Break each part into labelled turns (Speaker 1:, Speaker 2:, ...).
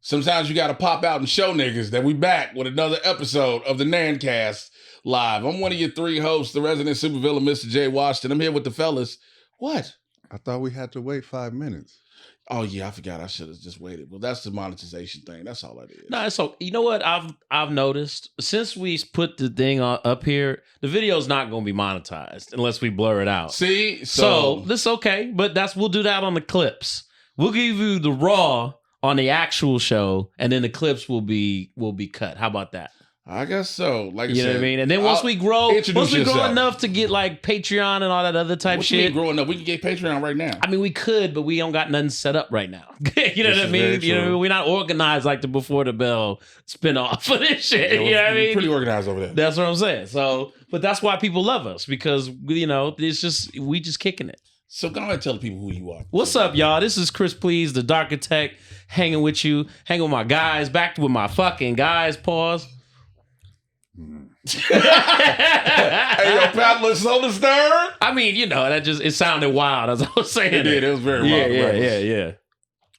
Speaker 1: Sometimes you got to pop out and show niggas that we back with another episode of the NAANCast live. I'm one of your three hosts, the resident supervillain, Mr. J. Washington. I'm here with the fellas. What?
Speaker 2: I thought we had to wait 5 minutes.
Speaker 1: Oh yeah, I forgot. I should have just waited. Well, that's the monetization thing. That's all that is.
Speaker 3: No, so you know what I've noticed since we put the thing up here, the video's not going to be monetized unless we blur it out.
Speaker 1: See,
Speaker 3: so this is okay, but we'll do that on the clips. We'll give you the raw on the actual show, and then the clips will be cut. How about that?
Speaker 1: I guess so. Like I
Speaker 3: you
Speaker 1: said,
Speaker 3: know what I mean? And then once we grow enough to get like Patreon and all that other type
Speaker 1: what
Speaker 3: shit.
Speaker 1: You mean growing up, we can get Patreon right now.
Speaker 3: I mean, we could, but we don't got nothing set up right now. You know what I mean? You know, we're not organized like the Before the Bell spinoff for this shit.
Speaker 1: Yeah,
Speaker 3: you know what I mean?
Speaker 1: Pretty organized over there.
Speaker 3: That's what I'm saying. So, but that's why people love us because we just kicking it.
Speaker 1: So go ahead and tell the people who you are.
Speaker 3: What's up, y'all? This is Chris Please, the Dark Architect, hanging with you, hanging with my guys, back with my fucking guys. Pause.
Speaker 1: Hey, yo, Papp, let's on the stir.
Speaker 3: I mean, you know, it sounded wild as I was saying.
Speaker 1: It did. It was very wild.
Speaker 3: Yeah.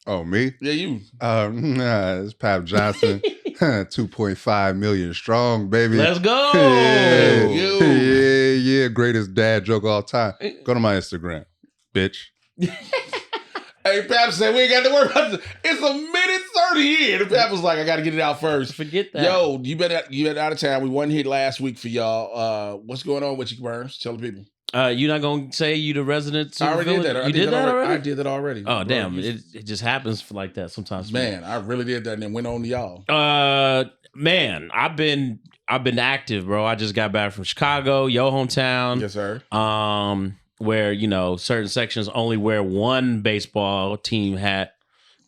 Speaker 2: Oh, me?
Speaker 1: Yeah, you.
Speaker 2: It's Papp Johnson. 2.5 million strong, baby.
Speaker 3: Let's go.
Speaker 2: Yeah. Greatest dad joke of all time. Go to my Instagram, bitch.
Speaker 1: Hey, Papp said we ain't got to worry about it. It's a minute 30 in. And Papp was like, I got to get it out first.
Speaker 3: Forget that.
Speaker 1: Yo, you been out of town. We wasn't here last week for y'all. What's going on with you, Burns? Tell the people.
Speaker 3: You not gonna say you the resident?
Speaker 1: I already did that.
Speaker 3: You did that already?
Speaker 1: I did that already.
Speaker 3: Oh, bro, damn. It just happens like that sometimes.
Speaker 1: Man, I really did that and then went on to y'all.
Speaker 3: Man, I've been active, bro. I just got back from Chicago, your hometown.
Speaker 1: Yes, sir.
Speaker 3: Where, you know, certain sections only wear one baseball team hat,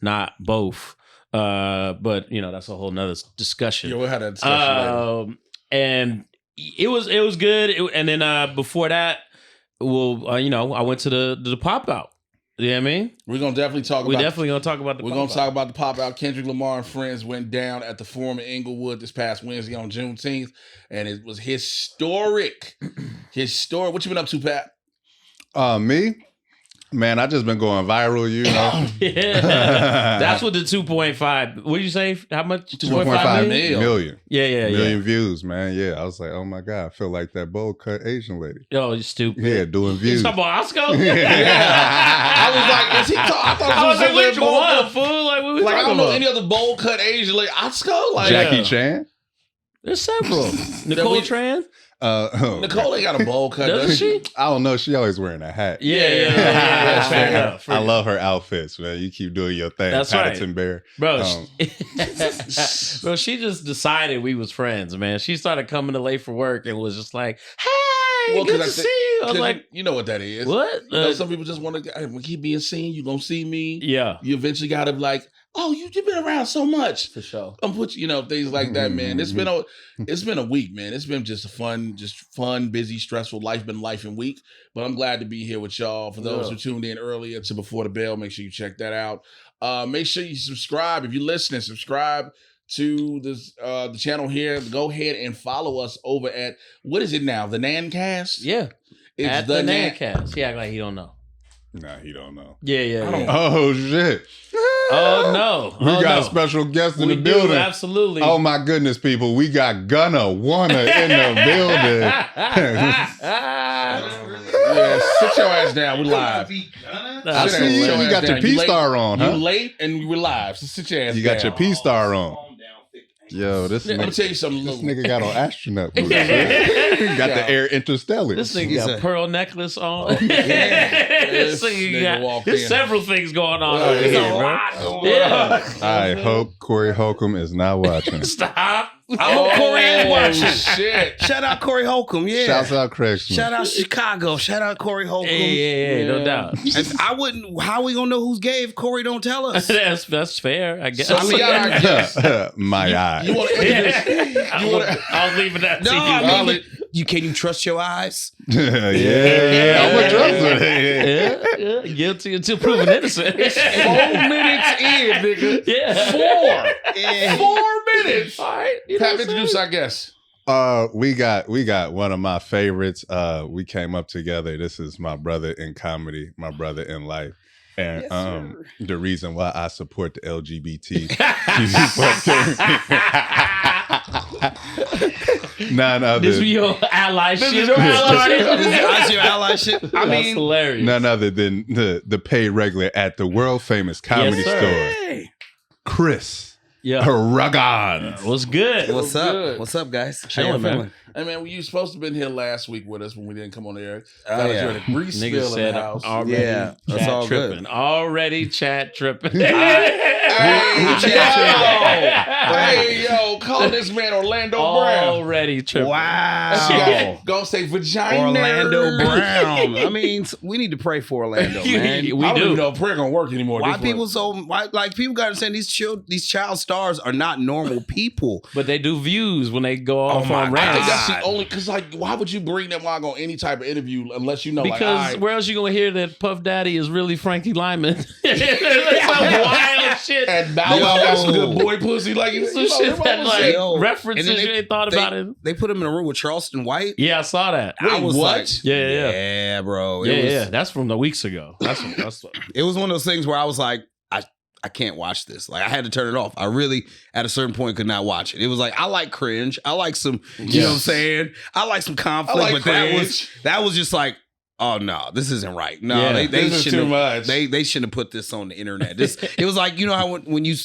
Speaker 3: not both. But, you know, that's a whole nother discussion.
Speaker 1: Yeah, we'll have that discussion later.
Speaker 3: And it was good. And then before that, I went to the pop out. You know what I mean?
Speaker 1: We're going to definitely talk about
Speaker 3: We're definitely going to talk about the
Speaker 1: We're going to talk about the pop out. Kendrick Lamar and friends went down at the Forum in Inglewood this past Wednesday on Juneteenth. And it was historic. What you been up to, Papp?
Speaker 2: Me? Man, I just been going viral, you know.
Speaker 3: Yeah. That's what the 2.5. What did you say? How much?
Speaker 2: 2.5 million.
Speaker 3: Yeah.
Speaker 2: Million views, man. Yeah. I was like, oh my God, I feel like that bowl cut Asian lady.
Speaker 3: Oh, you stupid.
Speaker 2: Yeah, doing views.
Speaker 3: You talking about Oscar?
Speaker 1: Yeah. I was like, is he talking? I thought it was
Speaker 3: like, which one, fool? Like, what we
Speaker 1: like I don't know
Speaker 3: about?
Speaker 1: any other bowl cut Asian lady. Oscar? Like
Speaker 2: Jackie Chan?
Speaker 3: There's several. Nicole Tran?
Speaker 1: Nicole ain't got a bowl cut,
Speaker 3: does she?
Speaker 2: I don't know. She always wearing a hat.
Speaker 3: Yeah. Fair enough.
Speaker 2: I love her outfits, man. You keep doing your thing.
Speaker 3: That's
Speaker 2: Paddington
Speaker 3: right.
Speaker 2: Bear.
Speaker 3: Bro, bro, she just decided we was friends, man. She started coming to late for work and was just like, hey, good to see you. I was like,
Speaker 1: you know what that is.
Speaker 3: What?
Speaker 1: You know, some people just want to, when keep being seen, you going to see me.
Speaker 3: Yeah.
Speaker 1: You eventually got to be like, oh, you've been around so much.
Speaker 3: For sure.
Speaker 1: I'm put things like that, man. It's been a week, man. It's been just a fun, busy, stressful life. Been life and week, but I'm glad to be here with y'all. For those who tuned in earlier to Before the Bell, make sure you check that out. Make sure you subscribe if you're listening. Subscribe to this the channel here. Go ahead and follow us over at what is it now? The NAANcast?
Speaker 3: Yeah.
Speaker 1: It's
Speaker 3: at the NAANcast. He act like he don't know.
Speaker 2: Nah, he don't know.
Speaker 3: Yeah.
Speaker 2: Oh shit.
Speaker 3: Oh no.
Speaker 2: We got a special guest in the building.
Speaker 3: Absolutely.
Speaker 2: Oh my goodness, people. We got Wanna in the building.
Speaker 1: Yeah, sit your ass down. We live.
Speaker 2: I see you. You got your P-Star on, huh?
Speaker 1: You late and we're live. So sit your ass down.
Speaker 2: You got your P-Star on. Yo, this
Speaker 1: Let me tell you something.
Speaker 2: This nigga got on astronaut boots. He got the Air Interstellar.
Speaker 3: This nigga got a pearl necklace on.
Speaker 1: This
Speaker 3: nigga
Speaker 1: walked
Speaker 3: there's
Speaker 1: in.
Speaker 3: several things going on over here, bro. Yeah.
Speaker 2: I hope Corey Holcomb is not watching.
Speaker 3: Stop.
Speaker 4: I hope Corey ain't watching.
Speaker 1: Shit.
Speaker 4: Shout out Corey Holcomb, yeah.
Speaker 2: Shouts out Craig.
Speaker 4: Shout out Chicago. Shout out Corey Holcomb.
Speaker 3: Yeah, no doubt.
Speaker 4: And I wouldn't. How we gonna know who's gay if Corey don't tell us?
Speaker 3: That's fair, I guess.
Speaker 1: So we got our guest.
Speaker 2: My eye.
Speaker 1: You want to introduce?
Speaker 3: I was leaving that to
Speaker 4: No,
Speaker 3: you.
Speaker 4: I mean, can you trust your eyes?
Speaker 2: Yeah, I'm a trust
Speaker 3: Yeah. Guilty until proven innocent.
Speaker 1: 4 minutes in, nigga.
Speaker 3: Yeah.
Speaker 1: 4 minutes.
Speaker 3: All right. You know
Speaker 1: Papp,
Speaker 3: what I'm
Speaker 1: introduce
Speaker 3: saying?
Speaker 1: our guest.
Speaker 2: We got one of my favorites. We came up together. This is my brother in comedy, my brother in life. And
Speaker 4: Yes,
Speaker 2: the reason why I support the LGBT. None other.
Speaker 3: This be your allyship.
Speaker 1: This is your allyship.
Speaker 4: That's your allyship. I
Speaker 3: That's
Speaker 4: mean,
Speaker 3: hilarious.
Speaker 2: None other than the paid regular at the world famous comedy
Speaker 3: Yes, sir.
Speaker 2: store,
Speaker 4: hey,
Speaker 2: Chris
Speaker 3: Yeah.
Speaker 2: Paragon.
Speaker 3: What's good?
Speaker 4: what's up?
Speaker 1: good.
Speaker 4: What's up, guys? How
Speaker 3: Chilling,
Speaker 4: you
Speaker 3: man.
Speaker 4: feeling?
Speaker 1: Hey man, you supposed to been here last week with us when we didn't come on air.
Speaker 4: Oh,
Speaker 1: Found out
Speaker 4: yeah.
Speaker 1: you're in a grease
Speaker 3: Niggas
Speaker 1: spill in
Speaker 3: said
Speaker 1: the house.
Speaker 3: already
Speaker 4: Yeah, that's
Speaker 3: chat
Speaker 4: all good.
Speaker 3: tripping. Already chat tripping.
Speaker 1: Hey, yo, call this man Orlando Brown.
Speaker 3: Already tripping.
Speaker 4: Wow.
Speaker 1: Gonna say vagina.
Speaker 4: Orlando Brown. I mean, we need to pray for Orlando, man.
Speaker 3: We
Speaker 1: I don't
Speaker 3: do.
Speaker 1: even know if prayer gonna work anymore.
Speaker 4: Why
Speaker 1: This
Speaker 4: people
Speaker 1: one.
Speaker 4: so like people got to understand these child stars are not normal people.
Speaker 3: But they do views when they go off
Speaker 4: my
Speaker 3: on
Speaker 1: I think
Speaker 3: rants.
Speaker 1: that's the
Speaker 4: God.
Speaker 1: only because like why would you bring them while on any type of interview unless you know
Speaker 3: Because
Speaker 1: like all
Speaker 3: where else you gonna hear that Puff Daddy is really Frankie Lyman? That's some wild shit.
Speaker 1: right, and Bow Wow got some good boy pussy like
Speaker 3: Some shit that like
Speaker 4: Yo,
Speaker 3: references
Speaker 4: and then
Speaker 3: you ain't thought about it.
Speaker 4: They put him in a room with Charleston White.
Speaker 3: Yeah, I saw that.
Speaker 4: I
Speaker 1: Wait,
Speaker 4: was
Speaker 1: what?
Speaker 4: like,
Speaker 3: Yeah.
Speaker 4: yeah, bro.
Speaker 3: Yeah,
Speaker 4: It was,
Speaker 3: yeah. That's from the weeks ago. That's
Speaker 4: It was one of those things where I was like, I can't watch this. Like I had to turn it off. I really, at a certain point, could not watch it. It was like I like cringe. I like some, you know what I'm saying? I like some conflict,
Speaker 1: I like
Speaker 4: but
Speaker 1: cringe.
Speaker 4: that was just like, oh no, this isn't right. No,
Speaker 3: Yeah.
Speaker 4: they
Speaker 1: This is
Speaker 4: shouldn't
Speaker 1: too
Speaker 4: have-
Speaker 1: much.
Speaker 4: They shouldn't have put this on the internet. It was like, you know how when you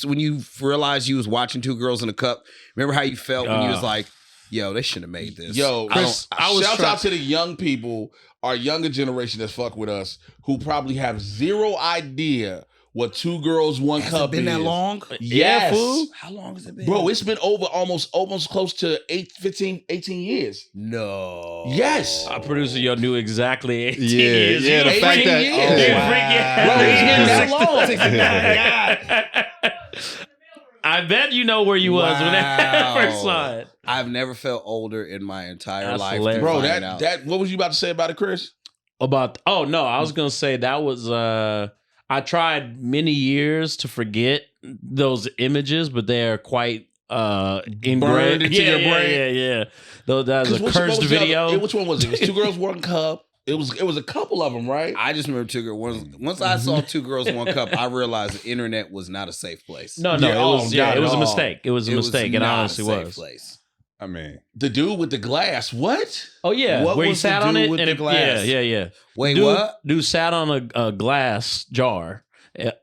Speaker 4: realized you was watching Two Girls in a Cup, remember how you felt when you was like, yo, they shouldn't have made this.
Speaker 1: Yo,
Speaker 3: Chris, I was
Speaker 1: shout
Speaker 3: trying-
Speaker 1: out to the young people, our younger generation that fuck with us, who probably have zero idea what Two Girls, One
Speaker 4: Has
Speaker 1: Cup
Speaker 4: it been
Speaker 1: is.
Speaker 4: that long?
Speaker 1: Yes.
Speaker 3: fool.
Speaker 4: How long has it been?
Speaker 1: Bro, it's been over almost close to 18 years.
Speaker 4: no.
Speaker 1: Yes.
Speaker 3: Our producer, yo, knew exactly 18
Speaker 2: Yeah,
Speaker 3: years.
Speaker 2: yeah,
Speaker 3: You
Speaker 2: the
Speaker 3: a
Speaker 2: fact
Speaker 3: freak.
Speaker 2: that-
Speaker 3: You
Speaker 2: oh,
Speaker 3: a
Speaker 1: wow.
Speaker 3: freak.
Speaker 1: Bro, it's been that long.
Speaker 3: I bet you know where you was when I
Speaker 4: Wow.
Speaker 3: first saw it.
Speaker 4: I've never felt older in my entire
Speaker 3: That's
Speaker 4: life.
Speaker 3: hilarious.
Speaker 1: Bro,
Speaker 4: Find out.
Speaker 1: that what was you about to say about it, Chris?
Speaker 3: Oh no, I was gonna say that was I tried many years to forget those images, but they are quite ingrained
Speaker 1: Burned into your brain.
Speaker 3: Yeah. Though that was a
Speaker 1: What
Speaker 3: cursed
Speaker 1: was the other-
Speaker 3: video.
Speaker 1: which one was it? It was Two Girls, One Cup. It was a couple of them, right?
Speaker 4: I just remember Two Girls. Once I saw Two Girls, One Cup, I realized the internet was not a safe place.
Speaker 3: No,
Speaker 1: Yeah,
Speaker 3: it was a
Speaker 1: no.
Speaker 3: mistake. It was a mistake. It
Speaker 4: not a
Speaker 3: honestly
Speaker 4: safe
Speaker 3: was.
Speaker 4: place.
Speaker 2: I mean,
Speaker 1: The dude with the glass. What?
Speaker 3: Oh yeah,
Speaker 4: What
Speaker 3: where he
Speaker 4: was the
Speaker 3: sat on
Speaker 4: dude
Speaker 3: it
Speaker 4: with
Speaker 3: and
Speaker 4: the
Speaker 3: it,
Speaker 4: glass?
Speaker 3: yeah.
Speaker 4: Wait,
Speaker 3: dude,
Speaker 4: what?
Speaker 3: Dude sat on a glass jar,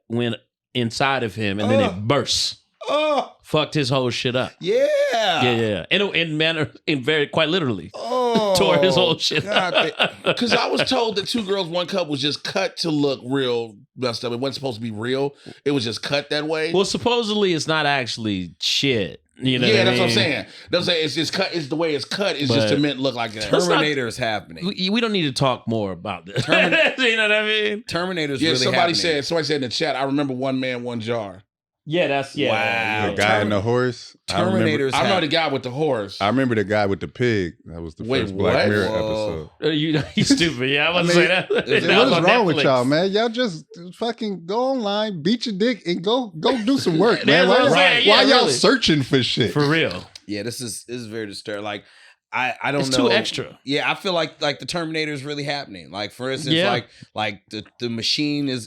Speaker 3: went inside of him, and then it burst.
Speaker 4: Oh,
Speaker 3: Fucked his whole shit up.
Speaker 4: yeah.
Speaker 3: Yeah. In very quite literally.
Speaker 4: Oh,
Speaker 3: Tore his whole shit
Speaker 4: God,
Speaker 1: Because I was told that Two Girls, One Cup was just cut to look real messed up. It wasn't supposed to be real. It was just cut that way.
Speaker 3: Well, supposedly it's not actually shit. You know?
Speaker 1: yeah, that's
Speaker 3: I
Speaker 1: what I'm
Speaker 3: mean?
Speaker 1: saying. That's what I'm saying. It's just cut. It's the way it's cut. It's just
Speaker 3: But-
Speaker 1: to meant look like that.
Speaker 3: Let's not-
Speaker 4: Terminator is happening.
Speaker 3: We don't need to talk more about this. you know what I mean?
Speaker 4: Terminator's
Speaker 1: Yeah,
Speaker 4: really
Speaker 1: somebody
Speaker 4: happening.
Speaker 1: said in the chat. I remember One Man, One Jar.
Speaker 3: Yeah, that's
Speaker 4: Wow.
Speaker 3: yeah.
Speaker 2: the guy and the horse.
Speaker 4: Terminator's
Speaker 1: I know the
Speaker 4: happening.
Speaker 1: guy with the horse.
Speaker 2: I remember the guy with the pig. That was the
Speaker 1: Wait,
Speaker 2: first Black
Speaker 1: what?
Speaker 2: Mirror
Speaker 4: Whoa.
Speaker 2: episode.
Speaker 3: You stupid. Yeah, I wasn't
Speaker 2: I mean,
Speaker 3: saying that.
Speaker 4: what
Speaker 3: That
Speaker 2: What
Speaker 3: was
Speaker 2: is
Speaker 3: on
Speaker 2: wrong with
Speaker 3: Netflix.
Speaker 2: y'all, man? Y'all just fucking go online, beat your dick, and go do some work,
Speaker 3: That's
Speaker 2: man.
Speaker 3: what I'm
Speaker 2: Why,
Speaker 3: saying. Yeah,
Speaker 2: why y'all
Speaker 3: really.
Speaker 2: searching for shit?
Speaker 3: For real.
Speaker 4: Yeah, this is very disturbing. Like, I don't
Speaker 3: It's
Speaker 4: know.
Speaker 3: too extra.
Speaker 4: Yeah, I feel like the Terminator is really happening. Like, for instance,
Speaker 3: Yeah.
Speaker 4: like the machine is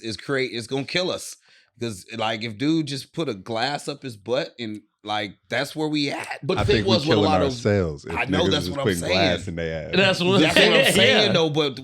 Speaker 4: gonna kill us. Because like if dude just put a glass up his butt and like that's where we at.
Speaker 1: But
Speaker 2: I
Speaker 1: the thing
Speaker 2: think we're
Speaker 1: was with a
Speaker 2: killing
Speaker 1: lot of
Speaker 2: ourselves. If
Speaker 4: I know
Speaker 2: niggas
Speaker 4: that's
Speaker 2: was
Speaker 4: what I'm
Speaker 2: putting
Speaker 4: saying.
Speaker 2: glass in their ass.
Speaker 3: That's what
Speaker 4: That's what I'm saying
Speaker 3: Yeah.
Speaker 4: though. But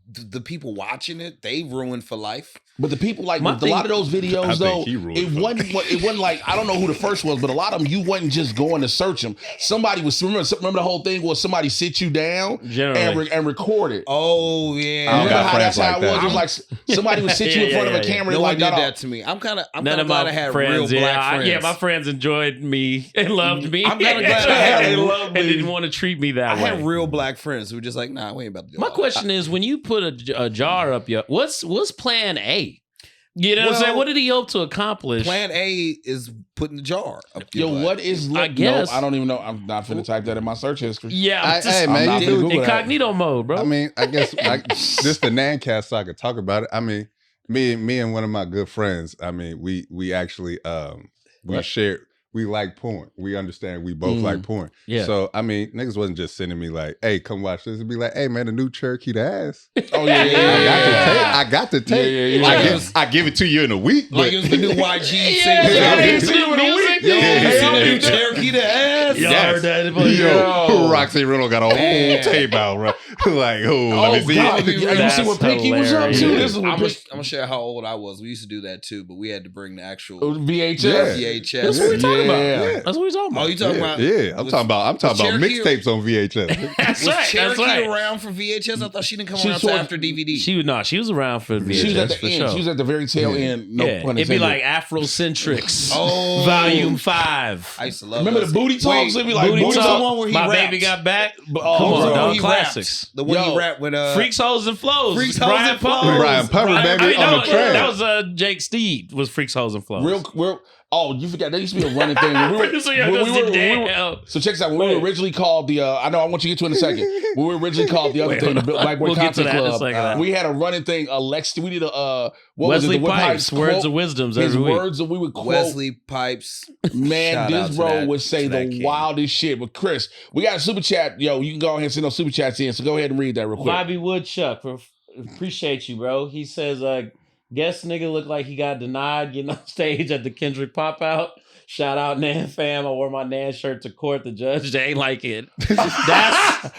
Speaker 4: the people watching it, they ruined for life.
Speaker 1: But the people like
Speaker 3: My
Speaker 1: with a lot of those
Speaker 2: I
Speaker 1: videos
Speaker 2: think
Speaker 1: though,
Speaker 2: he ruled
Speaker 1: it
Speaker 2: for
Speaker 1: wasn't like I don't know who the first was, but a lot of them you wasn't just going to search them. Somebody was remember the whole thing was somebody sit you down
Speaker 3: Generally.
Speaker 1: and record it.
Speaker 4: Oh yeah.
Speaker 2: I don't
Speaker 1: Remember
Speaker 2: got
Speaker 1: how
Speaker 2: friends
Speaker 1: that's how
Speaker 2: like
Speaker 1: it was?
Speaker 2: that.
Speaker 1: It was like somebody would sit you in
Speaker 3: Yeah,
Speaker 1: front
Speaker 3: yeah,
Speaker 1: of a
Speaker 3: yeah.
Speaker 1: camera
Speaker 4: No
Speaker 1: and
Speaker 4: one
Speaker 1: like,
Speaker 4: did
Speaker 1: no,
Speaker 4: that to me. I'm kind of
Speaker 3: None of
Speaker 4: glad
Speaker 3: my
Speaker 4: I had
Speaker 3: friends,
Speaker 4: real black friends.
Speaker 3: Yeah, my friends enjoyed me and loved me.
Speaker 4: I'm kinda glad I had
Speaker 1: They
Speaker 4: real-
Speaker 1: loved
Speaker 3: and
Speaker 1: me.
Speaker 3: didn't want to treat me that
Speaker 4: I
Speaker 3: way.
Speaker 4: had real black friends who were just like, nah, we ain't about to do
Speaker 3: My
Speaker 4: all
Speaker 3: question is, when you put a jar up your, what's plan A? You know what I'm
Speaker 4: Well,
Speaker 3: saying? What did he hope to accomplish?
Speaker 4: Plan A is putting the jar up your
Speaker 1: yo,
Speaker 4: butt.
Speaker 1: what is
Speaker 3: I guess.
Speaker 1: No, I don't even know. I'm not finna type that in my search history.
Speaker 3: Yeah,
Speaker 2: I-
Speaker 3: I'm just,
Speaker 2: hey, man,
Speaker 1: I'm
Speaker 2: you
Speaker 1: not
Speaker 2: do-
Speaker 1: gonna Google that.
Speaker 3: incognito mode, bro.
Speaker 2: I mean, I guess this the NAANCast, so I could talk about it. I mean, me and one of my good friends. I mean, we actually we we like porn. We understand we both like porn.
Speaker 3: Yeah.
Speaker 2: So I mean, niggas wasn't just sending me like, "Hey, come watch this." It'd be like, "Hey, man, the new Cherokee the ass."
Speaker 1: Oh yeah.
Speaker 2: I got the tape.
Speaker 1: Yeah.
Speaker 2: I give it to you in a week.
Speaker 4: Like
Speaker 2: But
Speaker 4: it was the new YG
Speaker 3: Yeah,
Speaker 4: single.
Speaker 3: music.
Speaker 4: Cherokee the ass.
Speaker 3: Y'all heard that?
Speaker 2: Yo, Roxy Riddle got a whole tape out, bro. Like, let me see
Speaker 1: God.
Speaker 2: it.
Speaker 1: You see what Pinky was up to?
Speaker 3: hilarious.
Speaker 1: This is
Speaker 4: I'm
Speaker 1: what
Speaker 4: gonna share how old I was. We used to do that too, but we had to bring the actual
Speaker 1: VHS.
Speaker 4: VHS.
Speaker 3: That's what we talking about.
Speaker 1: Yeah.
Speaker 3: That's what we talking about.
Speaker 4: Oh, you talking about?
Speaker 2: Yeah, I'm talking about
Speaker 4: Cherokee-
Speaker 2: mixtapes on VHS.
Speaker 3: That's
Speaker 4: Was
Speaker 3: right.
Speaker 4: Cherokee
Speaker 3: That's right.
Speaker 4: around for VHS? I thought she didn't come
Speaker 1: She
Speaker 4: around
Speaker 1: was
Speaker 4: until
Speaker 1: sort-
Speaker 4: after DVD.
Speaker 3: She was around for VHS
Speaker 1: She was at the
Speaker 3: for
Speaker 1: end.
Speaker 3: sure.
Speaker 1: She was at the very tail end. No pun
Speaker 3: it'd be
Speaker 1: intended.
Speaker 3: like Afrocentrics.
Speaker 4: Oh.
Speaker 3: Volume 5.
Speaker 4: I used to love
Speaker 1: Remember
Speaker 4: those.
Speaker 1: the booty talks? It'd be like
Speaker 3: Booty
Speaker 1: booty
Speaker 3: Talk,
Speaker 1: talk.
Speaker 4: the one where he
Speaker 3: My
Speaker 4: rapped.
Speaker 3: Baby Got Back. Come
Speaker 1: Oh,
Speaker 3: on,
Speaker 1: bro.
Speaker 3: dog.
Speaker 4: He
Speaker 3: Classics.
Speaker 4: rapped. The one
Speaker 1: Yo.
Speaker 4: he rapped with
Speaker 3: Freaks, Hoes, and Flows.
Speaker 4: Freaks, Hoes,
Speaker 3: Brian
Speaker 4: and Flows.
Speaker 3: Pumper.
Speaker 2: Brian Pumper, baby, on the train.
Speaker 3: That was Jake Steed was Freaks, Hoes, and Flows.
Speaker 1: Real. Oh, you forgot. There used to be a running thing. So check this out. When we were originally called the, I know I want you to get to it in a second. When we were originally called the other thing, the Black Boy
Speaker 3: We'll get to
Speaker 1: Content
Speaker 3: that in a
Speaker 1: Club,
Speaker 3: second.
Speaker 1: we had a running thing. We did a, what
Speaker 3: Wesley
Speaker 1: was it? The
Speaker 3: Pipes,
Speaker 1: quote,
Speaker 3: Words of Wisdoms
Speaker 1: his
Speaker 3: every week.
Speaker 1: words that we would quote.
Speaker 4: Wesley Pipes.
Speaker 1: Man,
Speaker 4: Shout out
Speaker 1: this
Speaker 4: to
Speaker 1: bro
Speaker 4: that-
Speaker 1: would say
Speaker 4: to that
Speaker 1: the
Speaker 4: king.
Speaker 1: wildest shit. But Chris, we got a super chat. Yo, you can go ahead and send those super chats in. So go ahead and read that real quick.
Speaker 3: Bobby Woodchuck, appreciate you, bro. He says, guess nigga looked like he got denied getting on stage at the Kendrick pop out. Shout out NAAN fam. I wore my NAAN shirt to court. The judge, they ain't like it. I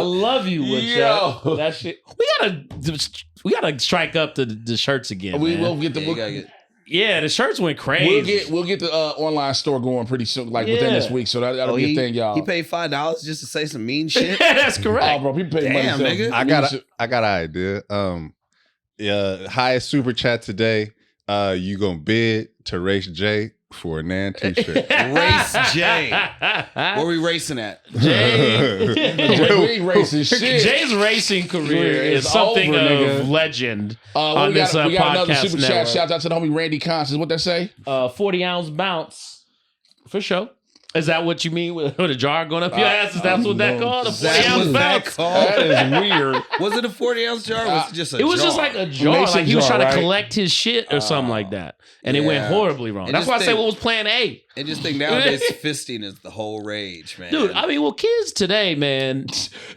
Speaker 3: love you, Woodchuck.
Speaker 1: Yo.
Speaker 3: That shit. We gotta strike up the shirts again.
Speaker 1: We
Speaker 3: man.
Speaker 1: will get the.
Speaker 4: Yeah, you gotta get-
Speaker 3: Yeah, the shirts went crazy.
Speaker 1: We'll get the online store going pretty soon, like within this week. So that'll be a thing, y'all.
Speaker 4: He paid $5 just to say some mean shit.
Speaker 3: That's
Speaker 1: Oh,
Speaker 3: correct.
Speaker 1: bro, people pay
Speaker 4: Damn,
Speaker 1: money.
Speaker 4: nigga.
Speaker 2: I got an idea. Highest super chat today. You gonna bid to race J for a NAAN t-shirt.
Speaker 4: Race J. Where we racing at?
Speaker 3: Jay.
Speaker 1: We ain't racing shit.
Speaker 3: Jay's racing career
Speaker 1: It's
Speaker 3: is something
Speaker 1: over,
Speaker 3: of
Speaker 1: nigga.
Speaker 3: legend
Speaker 1: We
Speaker 3: on this
Speaker 1: got another
Speaker 3: podcast
Speaker 1: super chat.
Speaker 3: network.
Speaker 1: Shout out to the homie Randy Constance. What that say?
Speaker 3: 40-ounce bounce. For sure. Is that what you mean with a jar going up your ass? Is that what that called? A
Speaker 4: Is that
Speaker 3: 40-ounce
Speaker 4: what that
Speaker 3: bounce?
Speaker 4: called?
Speaker 1: That is weird.
Speaker 4: Was it a 40-ounce jar or was it just a
Speaker 3: It was
Speaker 4: jar?
Speaker 3: just like a jar.
Speaker 1: Mason
Speaker 3: Like he was
Speaker 1: jar,
Speaker 3: trying to
Speaker 1: right?
Speaker 3: collect his shit or something like that. And it went
Speaker 4: Yeah.
Speaker 3: horribly wrong.
Speaker 4: And
Speaker 3: That's
Speaker 4: just
Speaker 3: why I say
Speaker 4: think-
Speaker 3: what was plan A.
Speaker 4: And just think nowadays fisting is the whole rage, man.
Speaker 3: Dude, I mean, well, kids today, man,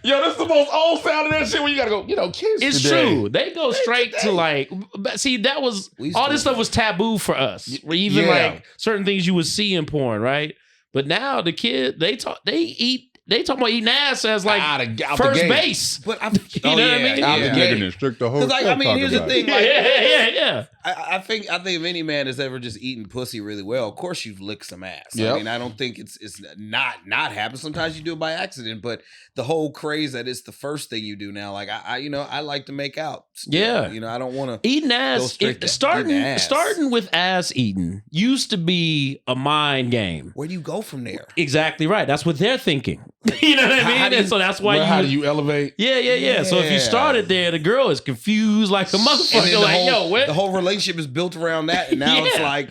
Speaker 1: Yo, that's the most old sound of that shit when you gotta go, kids
Speaker 3: it's
Speaker 1: today.
Speaker 3: true. They go straight to like, but see, that was,
Speaker 4: We used
Speaker 3: all
Speaker 4: to-
Speaker 3: this stuff was taboo for us. Even
Speaker 1: yeah.
Speaker 3: like certain things you would see in porn, right? But now the kid, they talk about eating ass as like
Speaker 1: Out the
Speaker 3: first
Speaker 1: gate.
Speaker 3: base.
Speaker 4: But I'm,
Speaker 3: You know what I mean?
Speaker 1: Out the
Speaker 2: This
Speaker 1: gate.
Speaker 2: nigga done strict the whole
Speaker 4: Because, like,
Speaker 2: show
Speaker 4: I mean,
Speaker 2: talking
Speaker 4: here's the
Speaker 2: about
Speaker 4: thing.
Speaker 2: it.
Speaker 4: Like,
Speaker 3: Yeah.
Speaker 4: I think if any man has ever just eaten pussy really well, of course you've licked some ass.
Speaker 1: Yep.
Speaker 4: I mean, I don't think it's not happened. Sometimes you do it by accident, but the whole craze that it's the first thing you do now. Like I like to make out. still.
Speaker 3: Yeah.
Speaker 4: I don't want to.
Speaker 3: Eating
Speaker 4: Go
Speaker 3: ass,
Speaker 4: straight to
Speaker 3: starting
Speaker 4: eating ass.
Speaker 3: starting with ass eating used to be a mind game.
Speaker 4: Where do you go from there?
Speaker 3: Exactly right. That's what they're thinking. You know what I mean?
Speaker 4: How do you-
Speaker 3: And so that's why
Speaker 1: How do you elevate?
Speaker 3: Yeah. So if you
Speaker 4: Yeah.
Speaker 3: started there, the girl is confused like a
Speaker 4: And then
Speaker 3: motherfucker. Like, yo, what?
Speaker 4: the whole relationship is built around that, and now it's
Speaker 3: Yeah.
Speaker 4: like,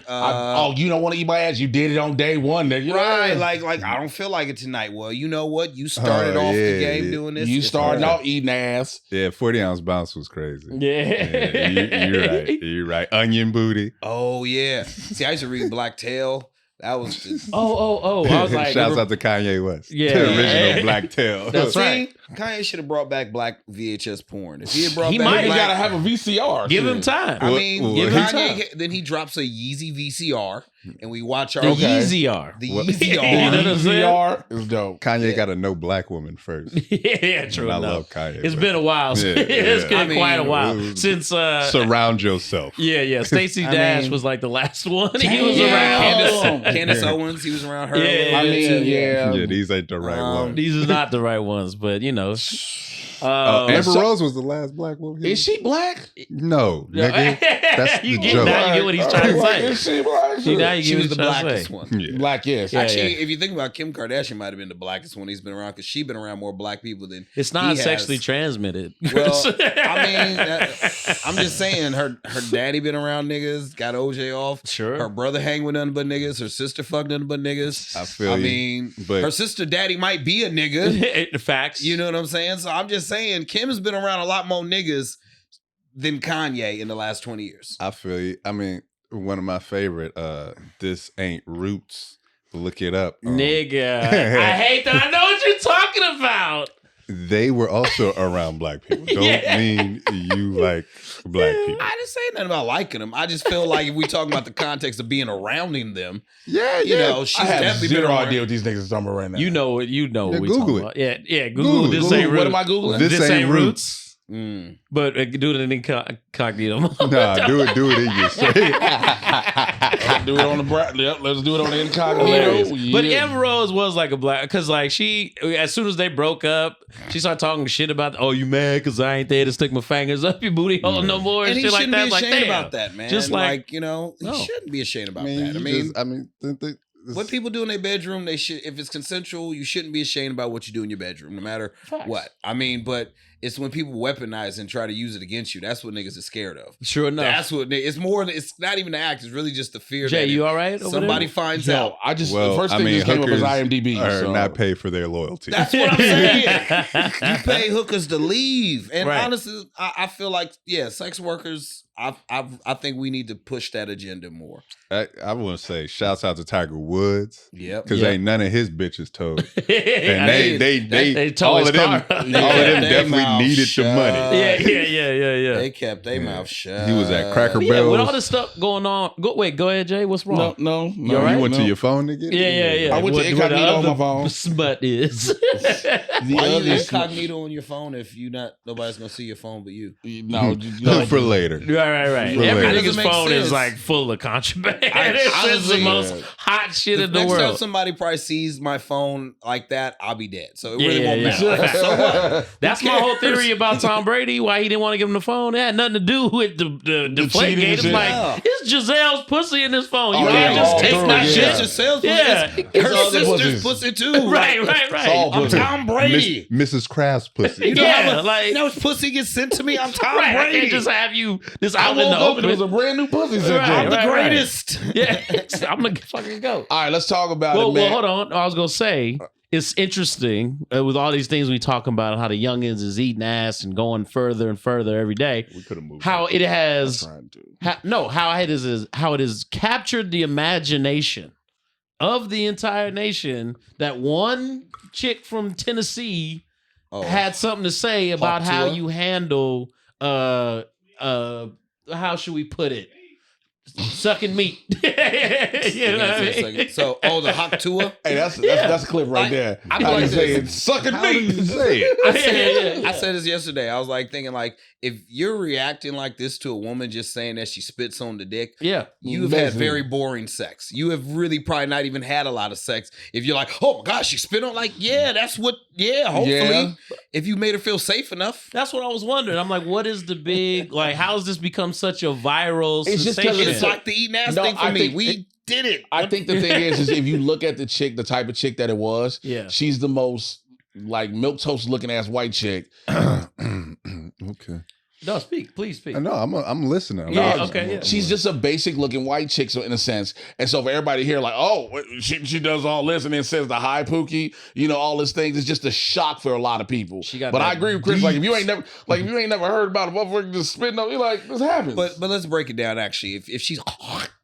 Speaker 1: You don't want to eat my ass? You did it on day one. Nigga.
Speaker 4: right? Like I don't feel like it tonight. Well, you know what? You started
Speaker 2: Oh,
Speaker 4: off the
Speaker 2: yeah,
Speaker 4: game
Speaker 2: yeah.
Speaker 4: doing this.
Speaker 1: You
Speaker 4: It's
Speaker 1: starting
Speaker 4: okay.
Speaker 1: out eating ass.
Speaker 2: Yeah, 40-ounce bounce was crazy.
Speaker 3: Yeah.
Speaker 2: You're right. You're right. Onion booty.
Speaker 4: Oh yeah. See, I used to read Black Tail. That was just.
Speaker 3: Oh. I was like,
Speaker 2: Shouts out to Kanye West.
Speaker 3: Yeah.
Speaker 2: The original Black Tail.
Speaker 3: That's
Speaker 4: See,
Speaker 3: right.
Speaker 4: Kanye should have brought back black VHS porn. If he had brought
Speaker 3: He
Speaker 4: back
Speaker 3: might.
Speaker 1: You
Speaker 4: black,
Speaker 1: gotta have a VCR.
Speaker 3: give him
Speaker 1: shit.
Speaker 3: time.
Speaker 4: I
Speaker 2: Well,
Speaker 4: mean,
Speaker 2: well,
Speaker 4: give
Speaker 2: he-
Speaker 4: Kanye, then he drops a Yeezy VCR, and we watch our
Speaker 3: The
Speaker 1: Okay.
Speaker 3: Yeezy R.
Speaker 4: the
Speaker 2: What?
Speaker 4: Yeezy
Speaker 3: You know what
Speaker 4: R.
Speaker 3: I'm saying?
Speaker 1: VCR is dope.
Speaker 2: Kanye got to know black woman first.
Speaker 3: Yeah, true
Speaker 2: And I
Speaker 3: enough.
Speaker 2: love Kanye.
Speaker 3: It's
Speaker 2: but
Speaker 3: been a while.
Speaker 2: Yeah,
Speaker 3: It's
Speaker 2: yeah.
Speaker 3: been
Speaker 4: I mean,
Speaker 3: quite a while
Speaker 2: ooh.
Speaker 3: since.
Speaker 2: surround yourself.
Speaker 3: Yeah. Stacey
Speaker 4: I
Speaker 3: Dash
Speaker 4: mean-
Speaker 3: was like the last one. He was
Speaker 1: Damn.
Speaker 3: around.
Speaker 4: Candace Owens, he was around her.
Speaker 3: Yeah,
Speaker 4: a little
Speaker 1: I
Speaker 4: bit,
Speaker 1: mean,
Speaker 4: too.
Speaker 1: yeah.
Speaker 2: Yeah, these ain't the right ones.
Speaker 3: These are not the right ones, but you know.
Speaker 2: Amber
Speaker 1: so-
Speaker 2: Rose was the last black woman.
Speaker 1: Is she black?
Speaker 2: No, nigga. That's
Speaker 3: you
Speaker 2: the
Speaker 3: get
Speaker 2: joke.
Speaker 3: now you get what he's trying to say.
Speaker 1: Is she black?
Speaker 3: See, now you
Speaker 4: She
Speaker 3: get
Speaker 4: was
Speaker 3: what
Speaker 4: the
Speaker 3: he's trying to
Speaker 4: blackest
Speaker 3: say.
Speaker 4: one.
Speaker 2: Yeah.
Speaker 1: Black, yes.
Speaker 3: Yeah.
Speaker 4: Actually, if you think about it, Kim Kardashian might have been the blackest one he's been around because she's been around more black people than
Speaker 3: It's
Speaker 4: he
Speaker 3: not
Speaker 4: has.
Speaker 3: sexually transmitted.
Speaker 4: Well, I mean, I'm just saying, her daddy been around niggas, got OJ off.
Speaker 3: Sure.
Speaker 4: Her brother hang with nothing but niggas. Her sister fucked nothing but niggas.
Speaker 2: I feel you,
Speaker 4: mean,
Speaker 2: but-
Speaker 4: her sister daddy might be a nigga.
Speaker 3: The facts.
Speaker 4: You know what I'm saying? So I'm just saying, Kim has been around a lot more niggas than Kanye in the last 20 years.
Speaker 2: I feel you. I mean, one of my favorite. This ain't Roots. Look it up,
Speaker 3: nigga. I hate that. I know what you're talking about.
Speaker 2: They were also around black people. Don't mean you like black people.
Speaker 4: I didn't say nothing about liking them. I just feel like if we talk about the context of being around them, you know, she's
Speaker 1: I have
Speaker 4: definitely
Speaker 1: zero
Speaker 4: been around.
Speaker 1: idea what these niggas are talking about right now.
Speaker 3: You know what what we
Speaker 2: Google
Speaker 3: talking
Speaker 2: it.
Speaker 3: about. Yeah, Google this
Speaker 2: Google.
Speaker 3: ain't Roots.
Speaker 1: What am I Googling?
Speaker 3: This ain't Roots.
Speaker 4: Mm.
Speaker 3: But do it in incognito.
Speaker 2: Nah, do it in your shit.
Speaker 1: Do it on the yep, let's do it on the incognito.
Speaker 3: Hilarious.
Speaker 1: Yeah.
Speaker 3: But Amber Rose was like a black, because like she, as soon as they broke up, she started talking shit about, oh, you mad because I ain't there to stick my fingers up your booty hole no more and
Speaker 4: And he
Speaker 3: shit like
Speaker 4: shouldn't
Speaker 3: that.
Speaker 4: be
Speaker 3: Like,
Speaker 4: ashamed
Speaker 3: damn.
Speaker 4: about that, man.
Speaker 3: Just like
Speaker 4: you know, he
Speaker 3: no.
Speaker 4: shouldn't be ashamed about that. I mean, what people do in their bedroom, they should. If it's consensual, you shouldn't be ashamed about what you do in your bedroom, no matter what. I mean, but it's when people weaponize and try to use it against you. That's what niggas are scared of.
Speaker 3: Sure enough.
Speaker 4: That's what it's more. It's not even the act. It's really just the fear.
Speaker 3: Jay,
Speaker 4: that
Speaker 3: you all right?
Speaker 4: Somebody finds out.
Speaker 1: I just the first thing that came up was IMDb.
Speaker 2: Are
Speaker 1: So.
Speaker 2: not paid for their loyalty.
Speaker 4: That's what I'm saying. You pay hookers to leave, and
Speaker 3: Right.
Speaker 4: honestly, I feel like sex workers. I think we need to push that agenda more.
Speaker 2: I want to say, shouts out to Tiger Woods.
Speaker 4: Yep.
Speaker 2: Because ain't none of his bitches told. And
Speaker 3: they told
Speaker 2: all
Speaker 3: his
Speaker 2: of them,
Speaker 3: car.
Speaker 2: all of them definitely needed the money.
Speaker 3: Yeah.
Speaker 4: They kept their mouth shut.
Speaker 2: He was at Cracker
Speaker 3: Yeah,
Speaker 2: Barrel.
Speaker 3: with all this stuff going on. Go ahead, Jay. What's wrong?
Speaker 1: No.
Speaker 3: You all right?
Speaker 2: You went to your phone to get it?
Speaker 3: Yeah.
Speaker 1: I went to incognito on my phone.
Speaker 3: Smut is.
Speaker 4: Why you incognito on your phone if nobody's gonna see your phone but you?
Speaker 1: No,
Speaker 2: For later.
Speaker 3: Right.
Speaker 2: For
Speaker 3: Every
Speaker 2: later.
Speaker 3: nigga's
Speaker 4: Makes
Speaker 3: phone is
Speaker 4: sense.
Speaker 3: like full of contraband. It's
Speaker 4: honestly,
Speaker 3: the most hot shit in the
Speaker 4: Next time
Speaker 3: world.
Speaker 4: somebody probably sees my phone like that, I'll be dead. So it really won't
Speaker 3: Yeah.
Speaker 4: matter. So what?
Speaker 3: That's my whole theory about Tom Brady. Why he didn't want to give him the phone. It had nothing to do with the deflate
Speaker 1: cheating
Speaker 3: gate. It's
Speaker 1: shit.
Speaker 3: like it's Giselle's pussy in his phone. You
Speaker 1: Oh,
Speaker 3: can't
Speaker 1: yeah,
Speaker 3: just
Speaker 1: all
Speaker 3: take
Speaker 1: through
Speaker 3: my
Speaker 1: it,
Speaker 3: shit.
Speaker 1: yeah.
Speaker 4: It's yourself.
Speaker 3: Yeah.
Speaker 4: It's
Speaker 1: all
Speaker 4: her
Speaker 1: the
Speaker 4: sister's
Speaker 1: pussies.
Speaker 4: pussy too.
Speaker 3: Right.
Speaker 1: all
Speaker 4: I'm
Speaker 1: pussy.
Speaker 4: Tom Brady.
Speaker 2: Mrs. Kraft's pussy.
Speaker 4: You know
Speaker 3: Yeah,
Speaker 4: how
Speaker 3: like-
Speaker 4: you know which pussy gets sent to me? I'm Tom
Speaker 3: Right. I
Speaker 4: Brady.
Speaker 3: can't just have you this
Speaker 1: I
Speaker 3: out in
Speaker 1: woke
Speaker 3: the
Speaker 1: up and it was
Speaker 3: open.
Speaker 1: a brand new pussy sent
Speaker 3: Right,
Speaker 1: to me.
Speaker 4: I'm the
Speaker 3: right.
Speaker 4: greatest.
Speaker 3: Yeah, I'm gonna fucking go.
Speaker 1: All right, let's talk about
Speaker 3: Well,
Speaker 1: it, man.
Speaker 3: hold on. I was gonna say it's interesting with all these things we talking about how the youngins is eating ass and going further and further every day.
Speaker 1: We could have moved.
Speaker 3: How it has
Speaker 1: Trying to.
Speaker 3: how it has captured the imagination of the entire nation that one chick from Tennessee had something to say about
Speaker 4: Hawk
Speaker 3: how
Speaker 4: Tuah?
Speaker 3: you handle how should we put it? Sucking meat. You know what I mean?
Speaker 4: So, the Hawk Tuah?
Speaker 1: Hey, that's a clip right
Speaker 4: I-
Speaker 1: there.
Speaker 4: I
Speaker 1: How
Speaker 4: like
Speaker 1: you say
Speaker 4: this.
Speaker 1: it? Sucking
Speaker 2: How do you
Speaker 1: meat.
Speaker 2: say it?
Speaker 3: Yeah.
Speaker 4: I said this yesterday. I was like thinking like, if you're reacting like this to a woman just saying that she spits on the dick,
Speaker 3: Yeah.
Speaker 4: you have had
Speaker 1: Amazing.
Speaker 4: very boring sex. You have really probably not even had a lot of sex. If you're like, oh my gosh, she spit on, like, hopefully.
Speaker 1: Yeah.
Speaker 4: If you made her feel safe enough.
Speaker 3: That's what I was wondering. I'm like, what is the big, like, how has this become such a viral
Speaker 1: It's just 'cause
Speaker 3: sensation?
Speaker 4: It's like the eating ass
Speaker 1: No,
Speaker 4: thing for
Speaker 1: I
Speaker 4: me.
Speaker 1: think
Speaker 4: We did it.
Speaker 1: I think the thing is if you look at the chick, the type of chick that it was,
Speaker 3: Yeah.
Speaker 1: she's the most like milk toast looking ass white chick.
Speaker 2: Okay.
Speaker 3: No, please speak.
Speaker 2: I know. I'm listening.
Speaker 3: Yeah, okay, yeah.
Speaker 1: She's just a basic looking white chick, so in a sense. And so for everybody here, like, oh, she does all this and then says the high pookie, all this things. It's just a shock for a lot of people.
Speaker 3: She got
Speaker 1: but I
Speaker 3: that
Speaker 1: agree with Chris. Like, if you ain't never heard about a motherfucker just spitting on, you're like, this happens.
Speaker 4: But let's break it down. Actually, if she's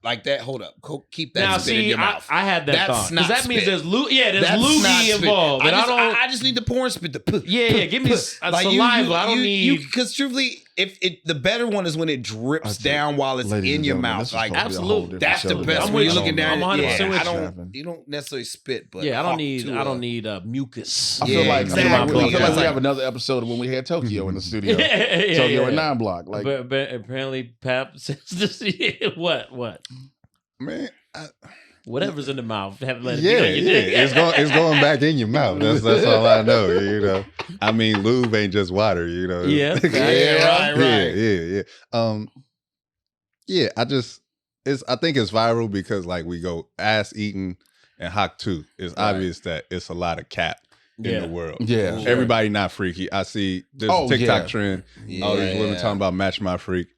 Speaker 4: like that, hold up, keep that
Speaker 3: Now,
Speaker 4: spit in
Speaker 3: see,
Speaker 4: your mouth.
Speaker 3: I had that
Speaker 4: That's
Speaker 3: thought.
Speaker 4: not
Speaker 3: Because that means
Speaker 4: spit.
Speaker 3: there's there's
Speaker 4: That's not
Speaker 3: loogie
Speaker 4: spit.
Speaker 3: involved. And
Speaker 4: I just need the porn spit. The
Speaker 3: yeah, give me saliva. I don't need.
Speaker 4: Because truthfully, the better one is when it drips down while it's
Speaker 2: Ladies
Speaker 4: in
Speaker 2: and
Speaker 4: your
Speaker 2: gentlemen,
Speaker 4: mouth.
Speaker 2: this is
Speaker 4: Like,
Speaker 2: supposed to be a whole
Speaker 3: absolutely.
Speaker 2: different
Speaker 4: that's the
Speaker 2: show.
Speaker 4: best
Speaker 3: I'm
Speaker 4: when you're
Speaker 3: with
Speaker 4: looking
Speaker 3: you.
Speaker 4: down.
Speaker 3: I'm 100%
Speaker 4: Yeah,
Speaker 3: with you.
Speaker 4: you don't necessarily spit, but
Speaker 3: Yeah, I
Speaker 4: Hawk
Speaker 3: don't need
Speaker 4: Tuah.
Speaker 3: mucus.
Speaker 1: I feel
Speaker 4: Yeah,
Speaker 1: like
Speaker 4: exactly.
Speaker 1: I feel like
Speaker 4: That's
Speaker 1: we
Speaker 4: like-
Speaker 1: have another episode of when we had Tokyo in the studio.
Speaker 3: yeah,
Speaker 1: Tokyo and 9 Block. Like,
Speaker 3: but apparently Papp says this. What?
Speaker 2: Man,
Speaker 3: Whatever's in the mouth. Have let it
Speaker 2: yeah,
Speaker 3: be on your dick.
Speaker 2: it's going back in your mouth. That's all I know. I mean, lube ain't just water.
Speaker 3: Yeah.
Speaker 4: right.
Speaker 2: Yeah. I think it's viral because like we go ass eating and Hawk Tuah. It's obvious that it's a lot of cap in the world.
Speaker 1: yeah.
Speaker 4: Sure.
Speaker 2: Everybody not freaky. I see there's
Speaker 1: Oh,
Speaker 2: a TikTok
Speaker 1: yeah.
Speaker 2: trend. All these women talking about match my freak.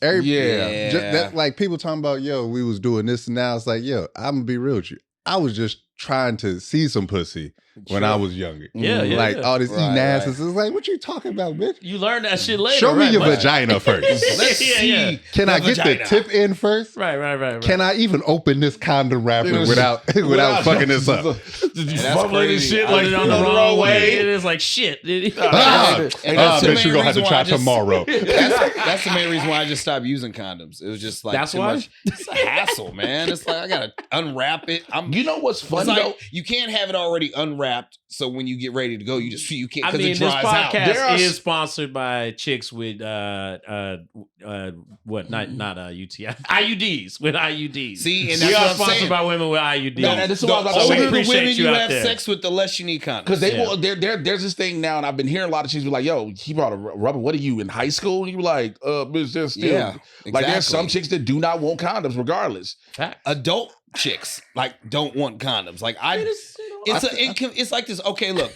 Speaker 1: Yeah.
Speaker 2: That, like people talking about, yo, we was doing this and now it's like, yo, I'm gonna be real with you. I was just trying to see some pussy when I was younger.
Speaker 3: Yeah, yeah.
Speaker 2: Like all this eating asses.
Speaker 4: Right.
Speaker 2: It's like, what you talking about, bitch?
Speaker 3: You learned that shit later.
Speaker 2: Show me
Speaker 3: right,
Speaker 2: your
Speaker 3: right.
Speaker 2: vagina first.
Speaker 4: Let's see.
Speaker 2: Can I get
Speaker 4: vagina.
Speaker 2: the tip in first?
Speaker 3: Right.
Speaker 2: Can I even open this condom wrapper without fucking this up?
Speaker 1: Did you
Speaker 4: That's
Speaker 1: fumble this
Speaker 4: crazy.
Speaker 1: shit
Speaker 3: Put
Speaker 1: like
Speaker 3: it on the wrong way? It is like shit.
Speaker 4: And that's the
Speaker 2: bitch, you
Speaker 4: main
Speaker 2: gonna have to
Speaker 4: reason why
Speaker 2: try
Speaker 4: I just-
Speaker 2: tomorrow.
Speaker 4: That's the main reason why I just stopped using condoms. It was just like
Speaker 3: That's
Speaker 4: too
Speaker 3: why?
Speaker 4: much. It's a hassle, man. It's like I gotta unwrap it.
Speaker 1: You know what's
Speaker 4: It's
Speaker 1: funny
Speaker 4: like
Speaker 1: though?
Speaker 4: you can't have it already unwrapped. So when you get ready to go, you can't
Speaker 3: I
Speaker 4: because
Speaker 3: mean,
Speaker 4: it
Speaker 3: this
Speaker 4: dries out.
Speaker 3: podcast is sponsored by chicks with what? Not UTI, IUDs with IUDs.
Speaker 4: See, and
Speaker 3: we
Speaker 4: that's
Speaker 3: are
Speaker 4: what I'm
Speaker 3: sponsored
Speaker 4: saying.
Speaker 3: by women with IUDs.
Speaker 1: No, this is
Speaker 4: The
Speaker 1: what I was about to
Speaker 4: older
Speaker 1: say.
Speaker 4: the
Speaker 3: appreciate
Speaker 4: women
Speaker 3: you
Speaker 4: you
Speaker 3: out
Speaker 4: have
Speaker 3: there.
Speaker 4: sex with, the less you need condoms.
Speaker 1: Because they
Speaker 3: Yeah.
Speaker 1: will, there's this thing now, and I've been hearing a lot of chicks be like, "Yo, he brought a rubber. What are you in high school?" And you were like, "Bitch, there's still like there's some
Speaker 4: exactly.
Speaker 1: chicks that do not want condoms, regardless."
Speaker 3: Facts.
Speaker 4: Adult chicks like don't want condoms. Like it's like this. Okay, look,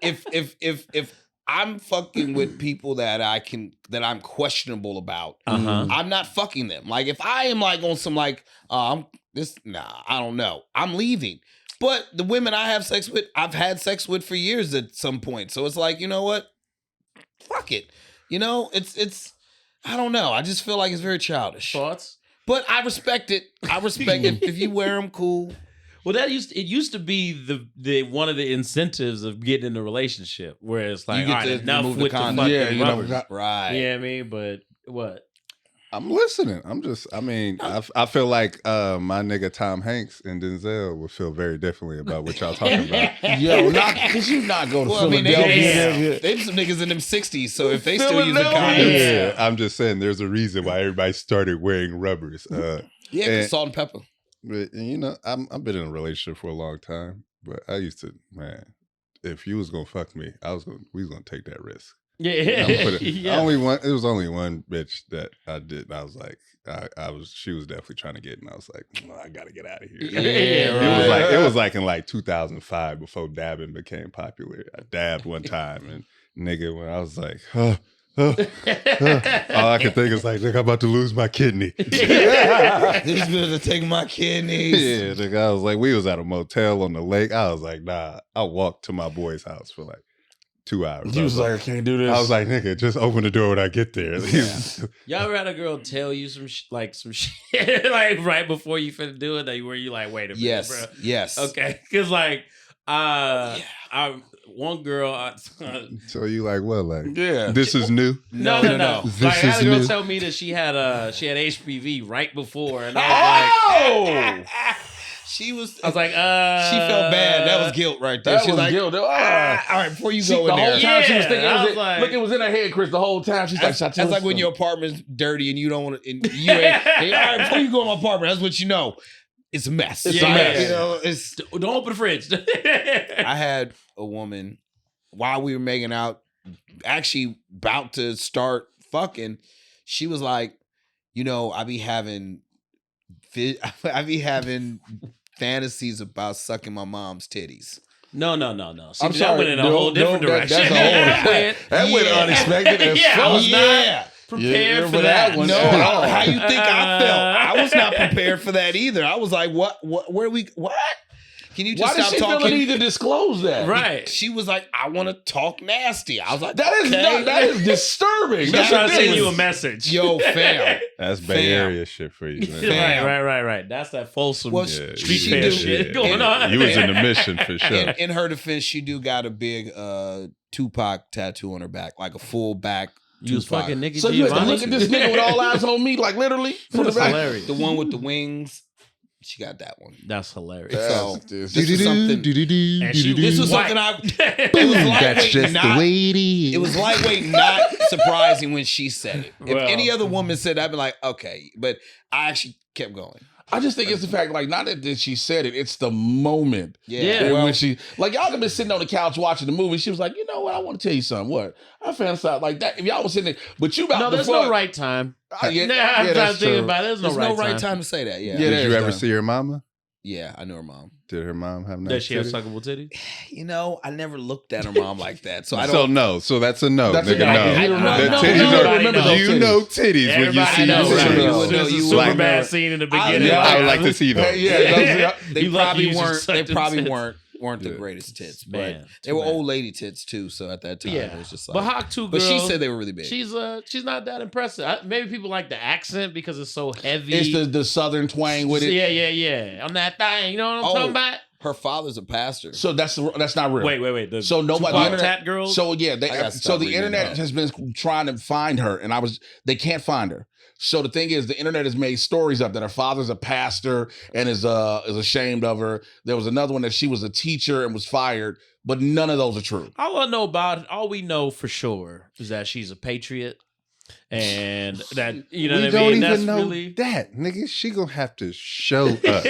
Speaker 4: if I'm fucking with people that I'm questionable about, I'm not fucking them. Like if I am like on some like I don't know, I'm leaving. But the women I have sex with, I've had sex with for years at some point. So it's like, you know what? Fuck it. You know, it's I don't know. I just feel like it's very childish.
Speaker 3: Thoughts?
Speaker 4: But I respect it. I respect it. If you wear them, cool.
Speaker 3: Well, it used to be the one of the incentives of getting in a relationship, where it's like,
Speaker 4: You get
Speaker 3: all right,
Speaker 4: to
Speaker 3: enough
Speaker 4: remove the
Speaker 3: with the
Speaker 4: condom.
Speaker 3: fucking
Speaker 1: Yeah, you know,
Speaker 3: rubbers.
Speaker 4: Right.
Speaker 3: You know what I mean? But what?
Speaker 2: I'm listening. I feel like my nigga Tom Hanks and Denzel would feel very differently about what y'all talking about.
Speaker 1: Yo, because you not go to
Speaker 4: Well, I mean,
Speaker 1: Philadelphia.
Speaker 4: they some niggas in them 60s, so if they still using
Speaker 1: Philadelphia.
Speaker 4: condoms.
Speaker 2: Yeah, I'm just saying there's a reason why everybody started wearing rubbers.
Speaker 4: Yeah,
Speaker 2: And-
Speaker 4: salt and pepper.
Speaker 2: But you know, I've been in a relationship for a long time, but I used to, man, if you was gonna fuck me, we was gonna take that risk.
Speaker 3: Yeah,
Speaker 2: It was only one bitch that I did. And I was like, she was definitely trying to get, and I was like, oh, I gotta get out of here. It was like in like 2005 before dabbing became popular. I dabbed one time, and nigga, when I was like, all I could think is like, nigga, I'm about to lose my kidney.
Speaker 4: These bitches are taking my kidneys.
Speaker 2: Yeah, nigga, I was like, we was at a motel on the lake. I was like, nah, I walked to my boy's house for like 2 hours.
Speaker 1: You was like, I can't do this.
Speaker 2: I was like, nigga, just open the door when I get there.
Speaker 3: Y'all ever had a girl tell you some shit like right before you finna do it, where you like, wait a minute, bro.
Speaker 4: Yes.
Speaker 3: Okay, because like, one girl.
Speaker 2: So you like what? Like,
Speaker 1: yeah,
Speaker 2: this is new.
Speaker 3: No.
Speaker 2: This
Speaker 3: Like, I had a
Speaker 2: is
Speaker 3: girl
Speaker 2: new.
Speaker 3: tell me that she had HPV right before, and I was like,
Speaker 4: She was
Speaker 3: I was like,
Speaker 4: she felt bad. That was guilt right there.
Speaker 1: that
Speaker 4: She's
Speaker 1: was
Speaker 4: like,
Speaker 1: guilt.
Speaker 4: all right, before you go
Speaker 1: the
Speaker 4: in
Speaker 1: whole
Speaker 4: there.
Speaker 1: time she was
Speaker 3: Yeah,
Speaker 1: thinking,
Speaker 3: I was like-
Speaker 1: look, it was in her head, Chris. The whole time she's like,
Speaker 4: That's like when your apartment's dirty and you don't want to. You ain't, hey, all right, before you go in my apartment, that's what you know. It's a mess.
Speaker 1: It's a mess.
Speaker 4: You know, it's.
Speaker 3: don't open the fridge.
Speaker 4: I had a woman while we were making out, actually about to start fucking. She was like, you know, I be having fantasies about sucking my mom's titties.
Speaker 3: No. See,
Speaker 1: I'm
Speaker 3: that
Speaker 1: sorry.
Speaker 3: went in a whole different direction.
Speaker 1: That's a whole that went unexpected as
Speaker 3: Yeah, I
Speaker 1: fuck.
Speaker 3: was not prepared for that.
Speaker 1: one.
Speaker 4: No,
Speaker 1: Yeah.
Speaker 4: how you think I felt? I was not prepared for that either. I was like, what? Where we? What? Can you
Speaker 1: Why
Speaker 4: just
Speaker 1: did
Speaker 4: stop
Speaker 1: she feel the
Speaker 4: talking?
Speaker 1: need to disclose that?
Speaker 3: Right.
Speaker 4: She was like, I want to talk nasty. I was like,
Speaker 1: That is
Speaker 4: okay.
Speaker 1: that is disturbing.
Speaker 3: She's
Speaker 1: That's
Speaker 3: trying to
Speaker 1: the thing.
Speaker 3: send you a message.
Speaker 4: Yo, fam.
Speaker 2: That's Bay
Speaker 4: Fam.
Speaker 2: Area shit for you, man.
Speaker 3: Right. That's that Folsom
Speaker 4: Well,
Speaker 3: street
Speaker 4: she
Speaker 3: fair
Speaker 4: do.
Speaker 3: shit going on.
Speaker 2: You was in the mission for sure.
Speaker 4: In her defense, she do got a big Tupac tattoo on her back, like a full back.
Speaker 3: You was
Speaker 4: Tupac.
Speaker 3: fucking Nicky
Speaker 1: So you had to
Speaker 3: Giovanni?
Speaker 1: look at this nigga with all eyes on me, like literally from the
Speaker 3: That's
Speaker 1: back.
Speaker 3: hilarious.
Speaker 4: The one with the wings. She got that one.
Speaker 3: That's hilarious.
Speaker 4: So
Speaker 1: This
Speaker 4: this is something.
Speaker 3: And she
Speaker 4: This was
Speaker 3: white.
Speaker 4: something I. It was
Speaker 2: That's
Speaker 4: lightweight,
Speaker 2: just
Speaker 4: not.
Speaker 2: the way it is.
Speaker 4: It was lightweight, not surprising when she said it. If
Speaker 3: Well.
Speaker 4: any other woman said that, I'd be like, okay. But I actually kept going.
Speaker 1: I just think it's the fact, like, not that she said it, it's the moment.
Speaker 3: Yeah.
Speaker 1: And
Speaker 4: Well,
Speaker 1: when she, like, y'all have been sitting on the couch watching the movie. She was like, you know what? I want to tell you something. What? I fantasize like that. If y'all was sitting there, but you about
Speaker 3: No,
Speaker 1: to
Speaker 3: there's
Speaker 1: fuck.
Speaker 3: no right time.
Speaker 1: Yeah,
Speaker 3: I'm trying to
Speaker 1: that's
Speaker 3: think
Speaker 1: true.
Speaker 3: about it. There's
Speaker 4: there's
Speaker 3: no right time.
Speaker 4: to say that. Yeah.
Speaker 1: Yeah,
Speaker 2: Did
Speaker 1: there's
Speaker 2: you ever
Speaker 1: time.
Speaker 2: see your mama?
Speaker 4: Yeah, I knew her mom.
Speaker 2: Did her mom have nice
Speaker 3: Does she have
Speaker 2: titties?
Speaker 3: suckable titties?
Speaker 4: You know, I never looked at her mom like that, so I don't.
Speaker 2: So no, so that's a no.
Speaker 1: That's
Speaker 2: nigga,
Speaker 1: a no.
Speaker 2: no.
Speaker 1: You remember-
Speaker 2: The
Speaker 1: no,
Speaker 2: titties
Speaker 1: no,
Speaker 2: are,
Speaker 1: remember those
Speaker 2: you know titties when you
Speaker 3: Everybody
Speaker 2: see
Speaker 3: knows,
Speaker 2: the
Speaker 3: right?
Speaker 2: titties.
Speaker 4: No,
Speaker 3: It's a
Speaker 4: you
Speaker 3: super
Speaker 4: like
Speaker 3: bad
Speaker 4: never-
Speaker 3: scene in the
Speaker 4: I-
Speaker 3: beginning.
Speaker 2: Yeah, I would
Speaker 3: Like,
Speaker 2: like to see those.
Speaker 4: They
Speaker 3: You like
Speaker 4: probably
Speaker 3: you just
Speaker 4: weren't.
Speaker 3: sucked
Speaker 4: They
Speaker 3: them
Speaker 4: probably
Speaker 3: tits.
Speaker 4: weren't the
Speaker 3: Yeah.
Speaker 4: greatest tits, but
Speaker 3: Man,
Speaker 4: they were
Speaker 3: too bad.
Speaker 4: old lady tits too. So at that time,
Speaker 3: Yeah,
Speaker 4: it was just like.
Speaker 3: but Hawk Tuah,
Speaker 4: But she
Speaker 3: girl,
Speaker 4: said they were really big.
Speaker 3: she's not that impressive. Maybe people like the accent because it's so heavy.
Speaker 1: It's the southern twang with it.
Speaker 3: Yeah. On that thing, you know what I'm talking about?
Speaker 4: Her father's a pastor.
Speaker 1: So that's not real.
Speaker 3: Wait.
Speaker 1: So nobody, the
Speaker 3: Tupac
Speaker 1: internet,
Speaker 3: tat girls.
Speaker 1: So yeah,
Speaker 4: I gotta
Speaker 1: so
Speaker 4: stop
Speaker 1: the
Speaker 4: reading
Speaker 1: internet
Speaker 4: it.
Speaker 1: has been trying to find her, and they can't find her. So the thing is, the internet has made stories up that her father's a pastor and is ashamed of her. There was another one that she was a teacher and was fired, but none of those are true.
Speaker 3: All we know for sure is that she's a patriot, and that you know
Speaker 2: we
Speaker 3: what I
Speaker 2: don't
Speaker 3: mean.
Speaker 2: even
Speaker 3: That's
Speaker 2: know
Speaker 3: really
Speaker 2: that, nigga. She gonna have to show up.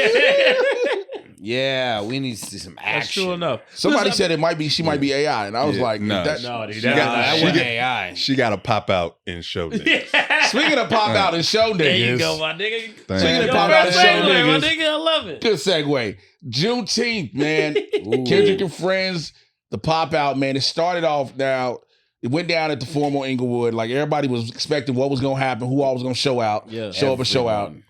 Speaker 4: Yeah, we need to see some action.
Speaker 3: That's true enough.
Speaker 1: Somebody
Speaker 3: Listen,
Speaker 1: said she might be AI, and I was
Speaker 2: Yeah,
Speaker 1: like,
Speaker 2: no,
Speaker 1: that,
Speaker 3: no, dude,
Speaker 2: She
Speaker 3: that-
Speaker 2: got-
Speaker 4: that
Speaker 2: she
Speaker 4: wasn't
Speaker 2: got-
Speaker 4: AI.
Speaker 2: She got to pop out and show this.
Speaker 1: Speaking of pop out and show niggas,
Speaker 3: There you go, my nigga.
Speaker 2: Thank
Speaker 1: Speaking
Speaker 2: you.
Speaker 1: of pop out and show
Speaker 3: Segue, my
Speaker 1: niggas,
Speaker 3: nigga, I love it.
Speaker 1: good segue. Juneteenth, man. Kendrick and friends, the pop out, man. It started off now. It went down at the formal Inglewood. Like everybody was expecting what was gonna happen, who all was gonna show out,
Speaker 3: Yeah.
Speaker 1: show up and show out.
Speaker 4: Everyone.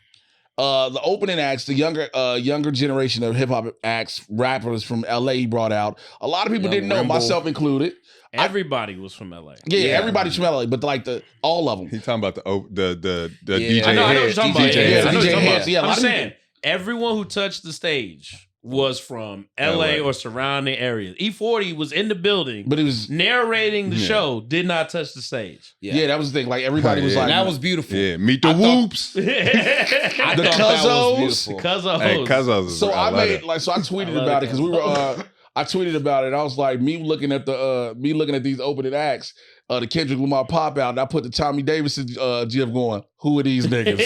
Speaker 1: The opening acts, the younger generation of hip hop acts, rappers from LA he brought out. A lot of people
Speaker 4: Young
Speaker 1: didn't know,
Speaker 4: Rimble.
Speaker 1: myself included.
Speaker 3: Everybody was from LA.
Speaker 1: Yeah, everybody's from LA, but like all of them.
Speaker 2: He talking about the
Speaker 4: Yeah.
Speaker 2: DJ.
Speaker 3: I know what you're
Speaker 2: heads.
Speaker 3: talking about.
Speaker 1: DJ
Speaker 3: Yeah,
Speaker 1: heads.
Speaker 3: I know what
Speaker 1: DJ
Speaker 3: you're talking
Speaker 1: heads.
Speaker 3: about.
Speaker 1: Yeah, a lot
Speaker 3: I'm
Speaker 1: of
Speaker 3: saying everyone who touched the stage was from LA or surrounding areas. E40 was in the building,
Speaker 1: But it was
Speaker 3: narrating the show, did not touch the stage.
Speaker 1: yeah, that was the thing. Like everybody was
Speaker 2: Yeah.
Speaker 1: like,
Speaker 4: And that was beautiful.
Speaker 2: Yeah, meet the
Speaker 1: I thought-
Speaker 2: whoops.
Speaker 3: the
Speaker 4: I thought that
Speaker 1: Cuzzos.
Speaker 4: was beautiful.
Speaker 3: Cuzzos.
Speaker 2: Hey, Cuzzos is
Speaker 1: So I
Speaker 2: love
Speaker 1: made
Speaker 2: it.
Speaker 1: like so I tweeted
Speaker 3: I love
Speaker 1: about
Speaker 3: it.
Speaker 1: it because we were I tweeted about it. I was like me looking at these opening acts, the Kendrick Lamar pop out, and I put the Tommy Davidson GIF going, who are these niggas?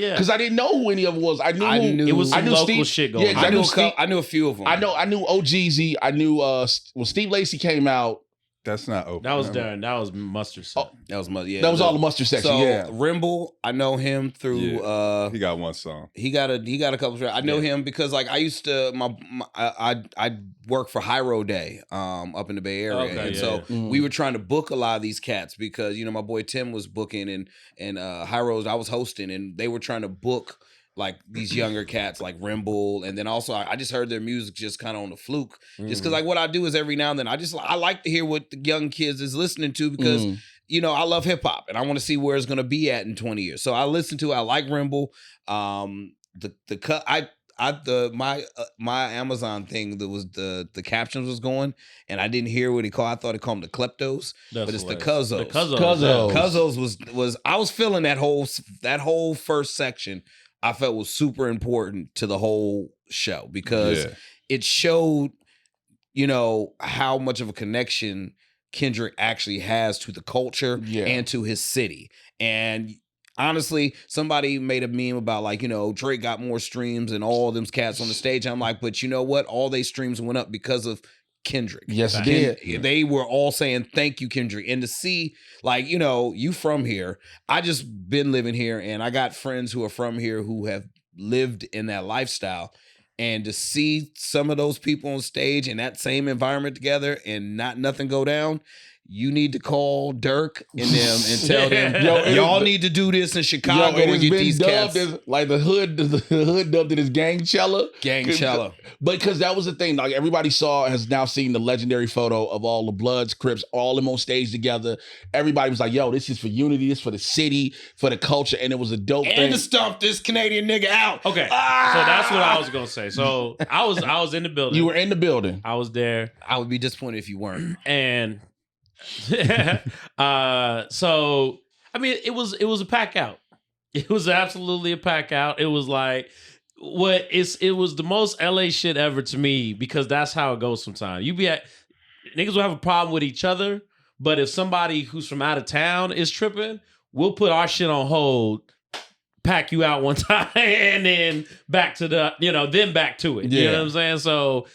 Speaker 3: yeah.
Speaker 1: Because I didn't know who any of them was. I knew
Speaker 3: It was some
Speaker 1: I knew
Speaker 3: local
Speaker 1: Steve,
Speaker 3: shit going
Speaker 1: yeah,
Speaker 3: on.
Speaker 1: 'cause
Speaker 4: I knew,
Speaker 1: knew Steve,
Speaker 4: I knew a few of them.
Speaker 1: I knew OGZ. I knew when Steve Lacy came out.
Speaker 2: That's not open.
Speaker 3: That was during that was mustard set.
Speaker 4: That was my
Speaker 1: That was all the mustard section.
Speaker 4: So
Speaker 1: Yeah,
Speaker 4: Rimble, I know him through.
Speaker 2: He got one song.
Speaker 4: He got a couple. I know him because like I used to I work for High Road Day up in the Bay Area,
Speaker 3: Okay,
Speaker 4: and
Speaker 3: yeah,
Speaker 4: so
Speaker 3: yeah.
Speaker 4: we were trying to book a lot of these cats because you know my boy Tim was booking and High Road I was hosting and they were trying to book like these younger cats like Rimble, and then also I just heard their music just kind of on the fluke, just because like what I do is every now and then I like to hear what the young kids is listening to because. You know, I love hip hop and I want to see where it's going to be at in 20 years. So I like Rimble. My Amazon thing that was the captions was going and I didn't hear what he called. I thought he called them the kleptos, but it's the Cuzzos.
Speaker 3: The Cuzzos.
Speaker 1: Cuzzos.
Speaker 4: Cuzzos was I was feeling that whole first section. I felt was super important to the whole show because it showed, you know, how much of a connection Kendrick actually has to the culture and to his city. And honestly, somebody made a meme about like, you know, Drake got more streams and all them cats on the stage. I'm like, but you know what? All they streams went up because of Kendrick.
Speaker 1: Yes, it did.
Speaker 4: They were all saying, thank you, Kendrick. And to see, like, you know, you from here. I just been living here and I got friends who are from here who have lived in that lifestyle. And to see some of those people on stage in that same environment together and nothing go down, you need to call Dirk and them and tell them, y'all need to do this in Chicago and get these cats.
Speaker 1: As, like the hood dubbed it as Gangchella.
Speaker 4: Gangchella.
Speaker 1: Because that was the thing. Like everybody has now seen the legendary photo of all the Bloods, Crips, all them on stage together. Everybody was like, yo, this is for unity, this is for the city, for the culture. And it was a dope thing.
Speaker 4: And to stomp this Canadian nigga out.
Speaker 3: Okay. So that's what I was gonna say. So I was in the building.
Speaker 1: You were in the building.
Speaker 3: I was there.
Speaker 4: I would be disappointed if you weren't.
Speaker 3: And so I mean it was a pack out. It was absolutely a pack out. It was like it was the most LA shit ever to me because that's how it goes sometimes. Niggas will have a problem with each other, but if somebody who's from out of town is tripping, we'll put our shit on hold, pack you out one time, and then back to then back to it. You know what I'm saying? So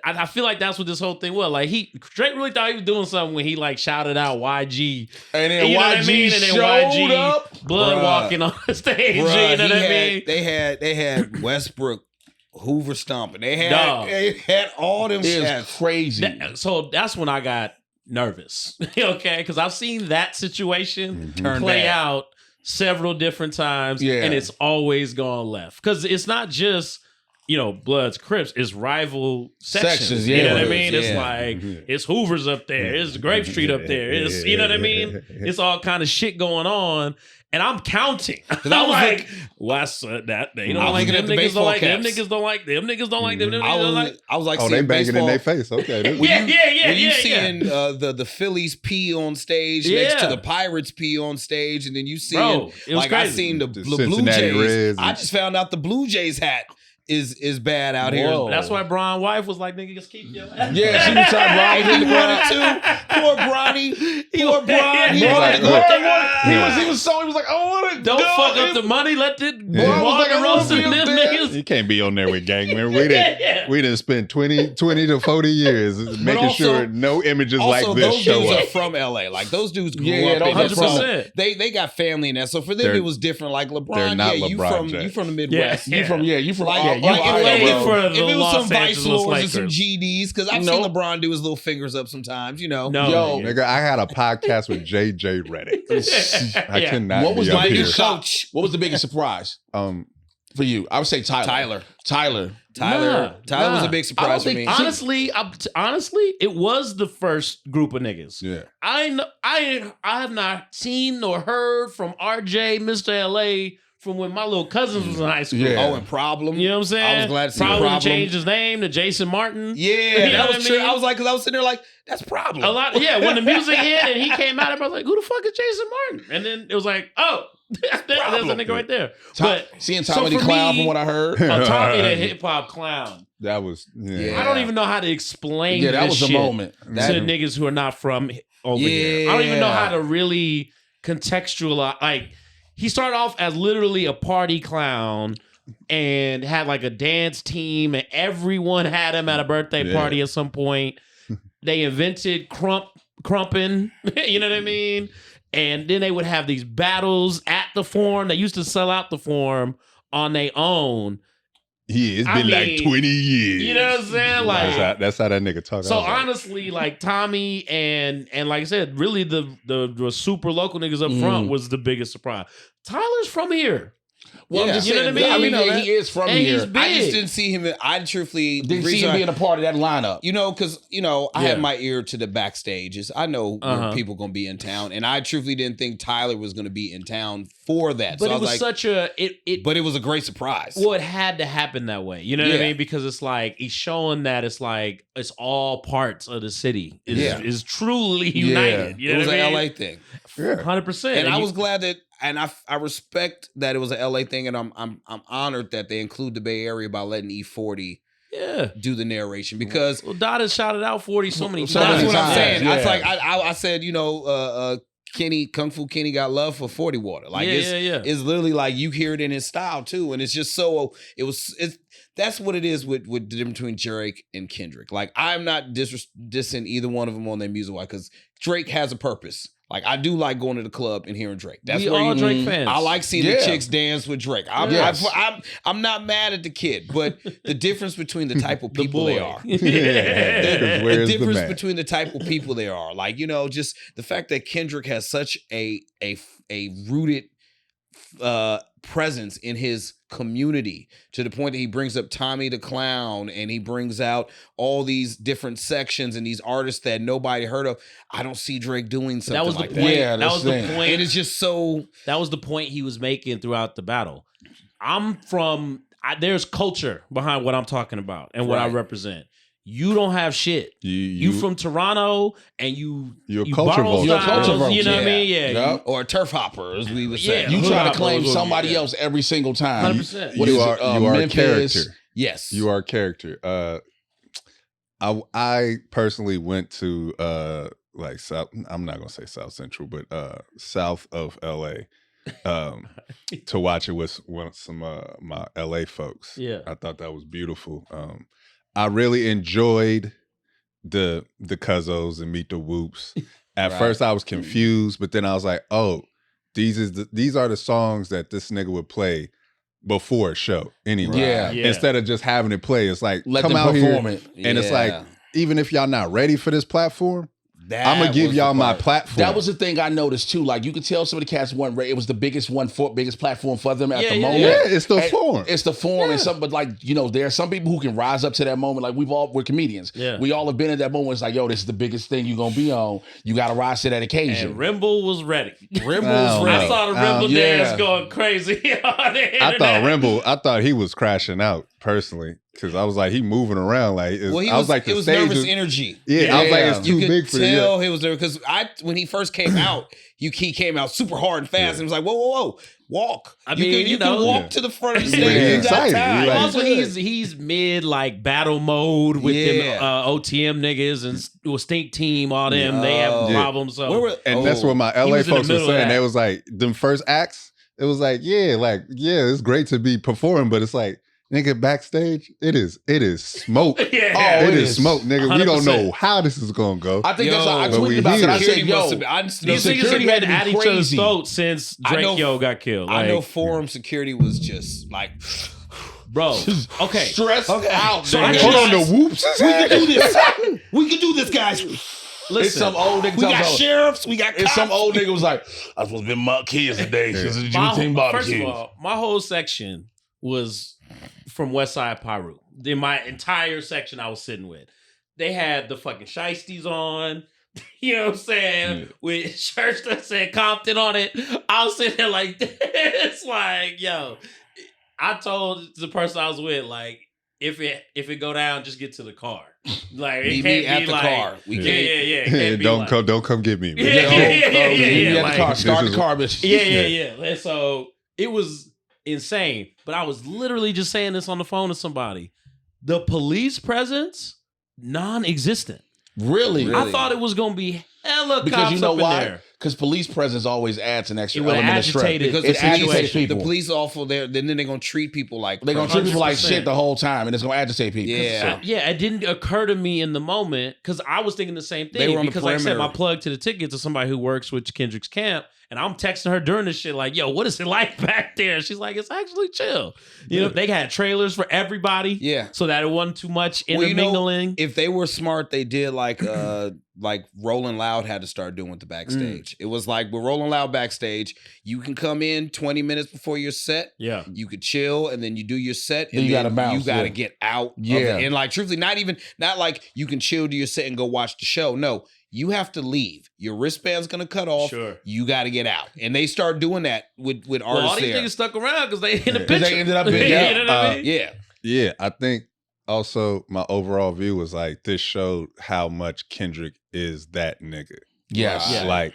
Speaker 3: I feel like that's what this whole thing was. Like Drake really thought he was doing something when he like shouted out YG.
Speaker 1: And then
Speaker 3: you know
Speaker 1: YG
Speaker 3: what I mean? And then
Speaker 1: showed
Speaker 3: YG
Speaker 1: up.
Speaker 3: Blood walking on the stage.
Speaker 4: Bruh,
Speaker 3: you know what I mean?
Speaker 4: They had Westbrook Hoover stomping. They had all them
Speaker 1: It
Speaker 4: shots.
Speaker 1: was crazy.
Speaker 3: So that's when I got nervous. Okay, because I've seen that situation
Speaker 4: Turn
Speaker 3: play
Speaker 4: bad.
Speaker 3: out several different times, and it's always gone left. Because it's not just Bloods, Crips, it's rival sections. You know what I mean?
Speaker 4: Yeah.
Speaker 3: It's like it's Hoover's up there, it's Grape Street up there, it's you know what I mean? It's all kind of shit going on. And I'm counting. I'm like, what's that? They don't like them niggas. Don't like them niggas. Don't like them niggas. Don't like them.
Speaker 4: I was like,
Speaker 2: oh, they banging in their face. Okay,
Speaker 4: When you seeing the Phillies pee on stage next to the Pirates pee on stage, and then you seeing like I seen the Blue Jays.
Speaker 2: Reds
Speaker 4: I just found out the Blue Jays hat is bad out here.
Speaker 3: That's why Brian's wife was like, nigga, just keep your ass.
Speaker 1: Yeah, she was trying to
Speaker 4: He wanted to. Poor Bronny. Poor Bron. He was like, I want to
Speaker 3: don't fuck up the money. Let the
Speaker 1: like
Speaker 3: roast them niggas.
Speaker 2: You can't be on there with gang members. We didn't spend 20 to 40 years making sure no images like this
Speaker 4: those
Speaker 2: show
Speaker 4: dudes
Speaker 2: up.
Speaker 4: are from LA. Like those dudes grew up in
Speaker 3: 100%.
Speaker 4: They got family in that. So for them it was different. Like LeBron,
Speaker 2: they're not
Speaker 4: you
Speaker 2: LeBron
Speaker 4: from the Midwest.
Speaker 1: You from
Speaker 4: Like, if it was some Vice Lords and some GDs, because I've seen LeBron do his little fingers up sometimes,
Speaker 3: No,
Speaker 2: nigga, I had a podcast with JJ Redick. I cannot.
Speaker 1: What was
Speaker 2: be
Speaker 1: the
Speaker 2: up
Speaker 1: biggest
Speaker 2: here.
Speaker 1: coach? What was the biggest surprise? For you, I would say Tyler. Tyler
Speaker 4: was a big surprise for me.
Speaker 3: Honestly, it was the first group of niggas.
Speaker 2: Yeah,
Speaker 3: I have not seen or heard from RJ, Mr. LA. From when my little cousins was in high school.
Speaker 1: Yeah.
Speaker 4: Oh, and Problem.
Speaker 3: You know what I'm saying?
Speaker 4: I was glad to see
Speaker 3: Problem changed his name to Jason Martin.
Speaker 4: Yeah, that was true.
Speaker 3: I mean?
Speaker 4: I was like, because I was sitting there like, that's Problem.
Speaker 3: A lot. Yeah, when the music hit and he came out, I was like, who the fuck is Jason Martin? And then it was like, oh, there's a nigga right there. But
Speaker 1: seeing Tommy the Clown, from what I heard.
Speaker 3: Tommy the hip hop clown.
Speaker 2: that was. Yeah.
Speaker 3: I don't even know how to explain.
Speaker 1: Yeah, that
Speaker 3: this
Speaker 1: was
Speaker 3: shit
Speaker 1: a moment.
Speaker 3: to niggas who are not from over here. I don't even know how to really contextualize. Like, he started off as literally a party clown and had like a dance team, and everyone had him at a birthday party at some point. They invented crumping, you know what I mean? And then they would have these battles at the Forum. They used to sell out the Forum on their own.
Speaker 2: Yeah, it's been like 20 years.
Speaker 3: You know what I'm saying? Like
Speaker 2: that's how that nigga talk.
Speaker 3: So honestly, like Tommy and like I said, really the super local niggas up front was the biggest surprise. Tyler's from here.
Speaker 1: Well, I'm just saying,
Speaker 3: I mean,
Speaker 1: he is from
Speaker 3: and
Speaker 1: here.
Speaker 3: he's big.
Speaker 4: I just didn't see him. I truthfully
Speaker 1: didn't see him being a part of that lineup.
Speaker 4: Because I had my ear to the backstages. I know where people gonna be in town, and I truthfully didn't think Tyler was gonna be in town for that.
Speaker 3: But
Speaker 4: so
Speaker 3: it was such a
Speaker 4: But it was a great surprise.
Speaker 3: Well, it had to happen that way. You know what I mean? Because it's like he's showing that it's like it's all parts of the city is truly united. You know
Speaker 4: it was
Speaker 3: what
Speaker 4: an
Speaker 3: I mean?
Speaker 4: LA thing,
Speaker 3: 100%.
Speaker 4: and I was glad that. And I respect that it was an LA thing, and I'm honored that they include the Bay Area by letting E40 do the narration, because
Speaker 3: Dada shouted out 40 so many times.
Speaker 4: That's what I'm saying.
Speaker 1: Yeah.
Speaker 4: It's like I said, Kenny, Kung Fu Kenny got love for 40 Water. Like it's literally like you hear it in his style too, and it's just so that's what it is with the difference between Drake and Kendrick. Like, I'm not dissing either one of them on their music, because Drake has a purpose. Like, I do like going to the club and hearing Drake. That's
Speaker 3: we
Speaker 4: where
Speaker 3: all Drake fans.
Speaker 4: I like seeing the chicks dance with Drake. I'm not mad at the kid, but the difference between the type of people they are. The difference between the type of people they are. Like, just the fact that Kendrick has such a rooted presence in his community, to the point that he brings up Tommy the Clown, and he brings out all these different sections and these artists that nobody heard of. I don't see Drake doing something like that.
Speaker 1: Yeah,
Speaker 3: that was the point.
Speaker 4: And it's just so...
Speaker 3: That was the point he was making throughout the battle. There's culture behind what I'm talking about and what I represent. You don't have shit. You from Toronto, and you're
Speaker 2: a culture vulture.
Speaker 1: You're a culture vulture.
Speaker 3: You know what I mean? Yeah.
Speaker 4: Or a turf hopper, as we would say.
Speaker 1: You try to claim somebody else every single time.
Speaker 3: 100%.
Speaker 2: You are a character.
Speaker 4: Yes.
Speaker 2: You are a character. I personally went to like South. I'm not gonna say South Central, but south of LA. To watch it with some my LA folks.
Speaker 3: Yeah.
Speaker 2: I thought that was beautiful. I really enjoyed the Cuzzos and Meet the Whoops. At first I was confused, but then I was like, oh, these are the songs that this nigga would play before a show anyway.
Speaker 1: Yeah.
Speaker 2: Instead of just having it play, it's like
Speaker 1: Let
Speaker 2: come
Speaker 1: them
Speaker 2: out
Speaker 1: perform
Speaker 2: here,
Speaker 1: it.
Speaker 2: and it's like even if y'all not ready for this platform, I'm gonna give y'all my platform.
Speaker 1: That was the thing I noticed too. Like you could tell some of the cats weren't ready. It was the biggest platform for them at the moment.
Speaker 2: Yeah, it's the form.
Speaker 1: It's the form, and some, but like there are some people who can rise up to that moment. Like we're comedians.
Speaker 3: Yeah.
Speaker 1: We all have been at that moment. It's like, yo, this is the biggest thing you're gonna be on. You got to rise to that occasion.
Speaker 3: And Rimble was ready.
Speaker 1: Rimble was ready.
Speaker 3: I saw the Rimble dance going crazy on the internet.
Speaker 2: I thought he was crashing out personally. Because I was like, he moving around like
Speaker 4: it was nervous energy.
Speaker 2: Yeah, I was like, it's too big for you.
Speaker 4: You could tell he was there because when he first came out, he came out super hard and fast, and was like, whoa, walk.
Speaker 3: I mean,
Speaker 4: you can walk to the front of the stage.
Speaker 2: He's excited.
Speaker 3: Like, also, he's mid like battle mode with them OTM niggas and Stink Team, all them. They have problems. So
Speaker 2: that's what my LA folks were saying. They was like, them first acts. It was like, it's great to be performing, but it's like. Nigga, backstage, it is smoke. It is smoke, nigga. 100%. We don't know how this is gonna go.
Speaker 1: I think that's how I tweeted about it. I said,
Speaker 3: these niggas have been at each other's throats since Drake got killed.
Speaker 4: I know Forum security was just like,
Speaker 3: bro. Okay,
Speaker 1: stressed out.
Speaker 2: So hold on, the whoops.
Speaker 4: We can do this. We can do this, guys.
Speaker 1: Listen, it's some old nigga.
Speaker 4: We got sheriffs. We got cops.
Speaker 1: It's some old nigga was like, I was supposed to be my kids today because it's Juneteenth barbecue.
Speaker 3: First of all, my whole section was from Westside Pyru. In my entire section I was sitting with. They had the fucking shiesties on. You know what I'm saying? With shirts that said Compton on it. I was sitting there like this. Like, yo. I told the person I was with, like, if it go down, just get to the car. Like it can't be at the car. We can't.
Speaker 2: Don't come get me.
Speaker 1: Yeah. At the car. Start the car, bitch.
Speaker 3: Yeah. And so it was insane. But I was literally just saying this on the phone to somebody. The police presence, non-existent.
Speaker 1: Really?
Speaker 3: I thought it was going to be hella
Speaker 1: because
Speaker 3: cops
Speaker 1: you know
Speaker 3: up
Speaker 1: why?
Speaker 3: in there.
Speaker 1: Because police presence always adds an extra
Speaker 3: it
Speaker 1: element of stress.
Speaker 3: Because
Speaker 1: it agitates people.
Speaker 4: The police awful there, then they're going to treat people like
Speaker 1: they're going to treat people like shit the whole time, and it's going to agitate people.
Speaker 3: Yeah, it didn't occur to me in the moment because I was thinking the same thing.
Speaker 4: They were on
Speaker 3: because
Speaker 4: the
Speaker 3: like I said, my plug to the ticket to somebody who works with Kendrick's camp, and I'm texting her during this shit like, "Yo, what is it like back there?" She's like, "It's actually chill." You know, they had trailers for everybody.
Speaker 4: Yeah,
Speaker 3: so that it wasn't too much intermingling.
Speaker 4: If they were smart, they did like Rolling Loud had to start doing with the backstage. It was like with Rolling Loud backstage, you can come in 20 minutes before your set.
Speaker 3: Yeah.
Speaker 4: You could chill and then you do your set and
Speaker 1: then you gotta bounce.
Speaker 4: You gotta get out.
Speaker 1: Yeah.
Speaker 4: And like truthfully, not like you can chill, do your set and go watch the show. No. You have to leave. Your wristband's gonna cut off.
Speaker 3: Sure.
Speaker 4: You got to get out, and they start doing that with artists.
Speaker 3: Well, all these
Speaker 4: there.
Speaker 3: niggas stuck around because they in the picture.
Speaker 1: They ended up in
Speaker 3: you know what I mean?
Speaker 2: Yeah. I think also my overall view was like this showed how much Kendrick is that nigga.
Speaker 1: Yes,
Speaker 2: like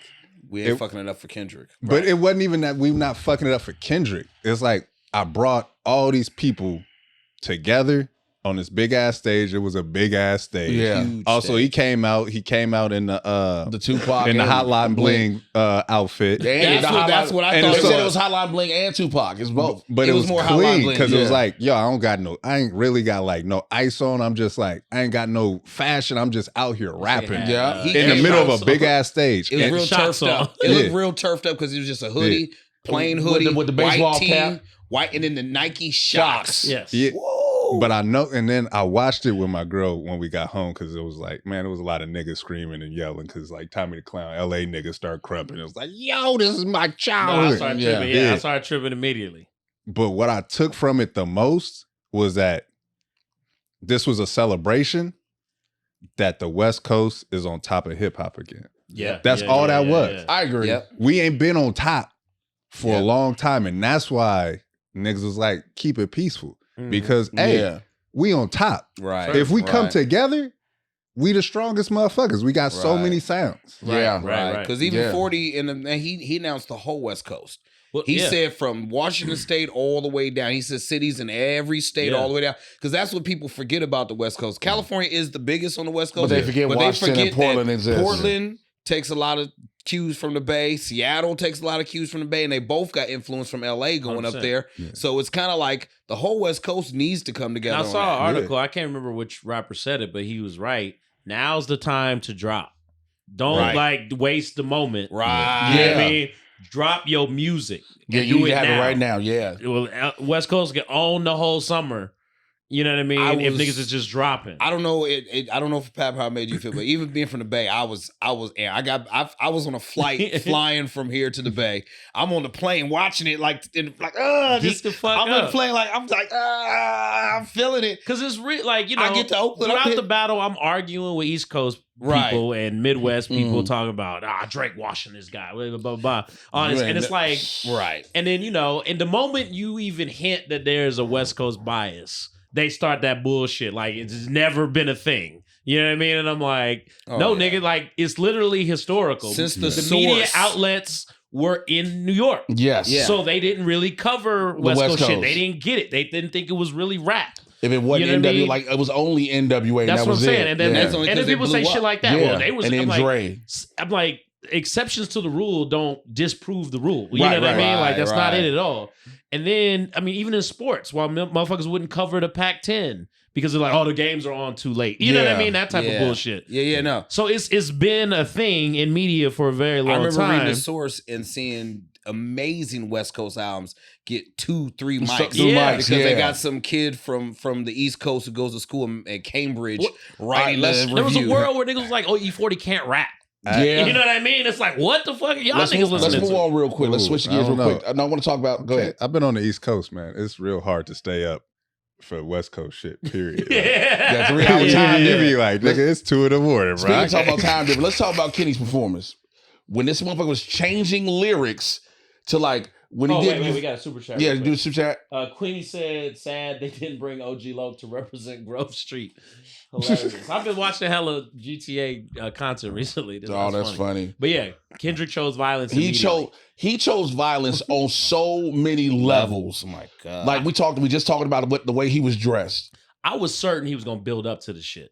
Speaker 4: we ain't fucking it up for Kendrick.
Speaker 2: But it wasn't even that we not fucking it up for Kendrick. It's like I brought all these people together on this big ass stage. It was a big ass stage.
Speaker 1: Yeah.
Speaker 2: Huge also, stage. He came out in the
Speaker 1: Tupac
Speaker 2: in the Hotline Bling outfit.
Speaker 4: That's what I thought.
Speaker 1: They said it was Hotline Bling and Tupac. It's both.
Speaker 2: But it was
Speaker 4: more
Speaker 2: clean because it was like, yo, I ain't really got like no ice on. I'm just like, I ain't got no fashion. I'm just out here rapping.
Speaker 1: Yeah.
Speaker 2: In the middle of a big ass stage.
Speaker 4: It was real turfed up. It looked real turfed up because it was just a hoodie, plain hoodie,
Speaker 1: with the baseball
Speaker 4: white
Speaker 1: cap,
Speaker 4: white, and then the Nike Shocks.
Speaker 3: Yes.
Speaker 2: Yeah. But I know, and then I watched it with my girl when we got home because it was like, man, it was a lot of niggas screaming and yelling because like Tommy the Clown, LA niggas start crumping. It was like, yo, this is my childhood.
Speaker 3: I started tripping immediately.
Speaker 2: But what I took from it the most was that this was a celebration that the West Coast is on top of hip hop again.
Speaker 3: Yeah.
Speaker 2: That's all that was.
Speaker 3: Yeah.
Speaker 1: I agree.
Speaker 4: Yep.
Speaker 2: We ain't been on top for a long time. And that's why niggas was like, keep it peaceful. Because we on top.
Speaker 4: Right.
Speaker 2: If we come together, we the strongest motherfuckers. We got so many sounds.
Speaker 4: Right. Because even 40 and he announced the whole West Coast. Well, he said from Washington State all the way down. He said cities in every state all the way down. Because that's what people forget about the West Coast. California is the biggest on the West Coast.
Speaker 1: But they forget Washington and Portland exists.
Speaker 4: Portland takes a lot of cues from the Bay. Seattle takes a lot of cues from the Bay, and they both got influence from LA going 100%. Up there. Yeah. So it's kind of like the whole West Coast needs to come together.
Speaker 3: I saw an article. I can't remember which rapper said it, but he was right. Now's the time to drop. Don't like waste the moment.
Speaker 4: Right.
Speaker 3: You know what I mean? drop your music.
Speaker 1: Yeah, you have it right now. Yeah.
Speaker 3: Well, West Coast can own the whole summer. You know what I mean? If niggas is just dropping.
Speaker 4: I don't know. I don't know if Papp how it made you feel, but even being from the Bay, I was on a flight flying from here to the Bay. I'm on the plane watching it just
Speaker 3: the fuck
Speaker 4: I'm
Speaker 3: up.
Speaker 4: on the plane I'm feeling it.
Speaker 3: Cause it's real, like, you know,
Speaker 4: I get to Oakland
Speaker 3: throughout the battle, I'm arguing with East Coast people and Midwest people talking about Drake washing this guy, blah, blah, blah. Honest, and it's like,
Speaker 4: right.
Speaker 3: And then, you know, in the moment you even hint that there's a West Coast bias, they start that bullshit. Like, it's never been a thing. You know what I mean? And I'm like, nigga, like, it's literally historical.
Speaker 4: Since the
Speaker 3: media outlets were in New York.
Speaker 1: Yes.
Speaker 3: Yeah. So they didn't really cover West Coast shit. They didn't get it. They didn't think it was really rap.
Speaker 1: If it wasn't NWA, like, it was only NWA.
Speaker 3: That's
Speaker 1: that
Speaker 3: what
Speaker 1: was
Speaker 3: I'm saying.
Speaker 1: It.
Speaker 3: And then, and then people say shit like that. Well, they was,
Speaker 1: and then Dre.
Speaker 3: I'm like, exceptions to the rule don't disprove the rule. You know what I mean? Like, that's not it at all. And then, I mean, even in sports, while motherfuckers wouldn't cover the Pac-10 because they're like, the games are on too late. You know what I mean? That type of bullshit.
Speaker 4: Yeah, no.
Speaker 3: So it's been a thing in media for a very long time. I
Speaker 4: remember reading the source and seeing amazing West Coast albums get 2-3 mics. Because they got some kid from the East Coast who goes to school at Cambridge writing the review.
Speaker 3: There was a world where niggas was like, E40 can't rap. You know what I mean? It's like, what the fuck are y'all niggas listening to?
Speaker 1: Let's move on real quick. Let's switch gears real quick. I want to talk about, go ahead.
Speaker 2: I've been on the East Coast, man. It's real hard to stay up for West Coast shit, period.
Speaker 1: That's 3 hour time.
Speaker 2: You be like, nigga, it's 2 in the morning, bro.
Speaker 1: Speaking of talking about time difference, let's talk about Kenny's performance. When this motherfucker was changing lyrics to like, when he did.
Speaker 3: Wait, we got a super chat.
Speaker 1: Yeah, do a super chat.
Speaker 3: Queenie said, sad they didn't bring OG Loc to represent Grove Street. Hilarious. I've been watching hella GTA content recently.
Speaker 1: That's funny.
Speaker 3: But yeah, Kendrick chose violence.
Speaker 1: He chose violence on so many levels.
Speaker 4: Oh my God.
Speaker 1: Like we just talking about the way he was dressed.
Speaker 3: I was certain he was gonna build up to the shit.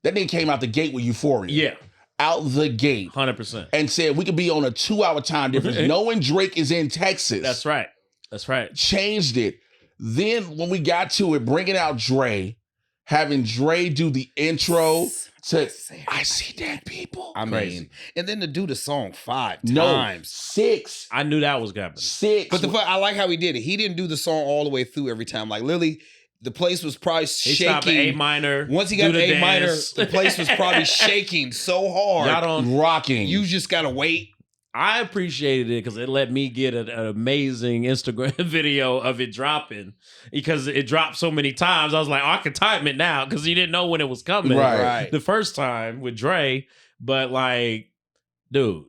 Speaker 1: That nigga came out the gate with Euphoria.
Speaker 3: Yeah.
Speaker 1: Out the gate.
Speaker 3: 100%.
Speaker 1: And said we could be on a 2-hour time difference knowing Drake is in Texas.
Speaker 3: That's right.
Speaker 1: Changed it. Then when we got to it, bringing out Dre, having Dre do the intro to I See Dead People.
Speaker 4: I mean, and then to do the song 5
Speaker 1: No,
Speaker 4: times.
Speaker 1: 6.
Speaker 3: I knew that was happening.
Speaker 1: 6.
Speaker 4: But I like how he did it. He didn't do the song all the way through every time. Like literally, the place was probably shaking. He stopped
Speaker 3: A minor.
Speaker 4: Once he got A minor, the place was probably shaking so hard.
Speaker 3: Y'all don't
Speaker 1: rocking.
Speaker 4: You just gotta wait.
Speaker 3: I appreciated it because it let me get an amazing Instagram video of it dropping because it dropped so many times. I was like, I can time it now because you didn't know when it was coming.
Speaker 1: Right.
Speaker 3: The first time with Dre, but like, dude,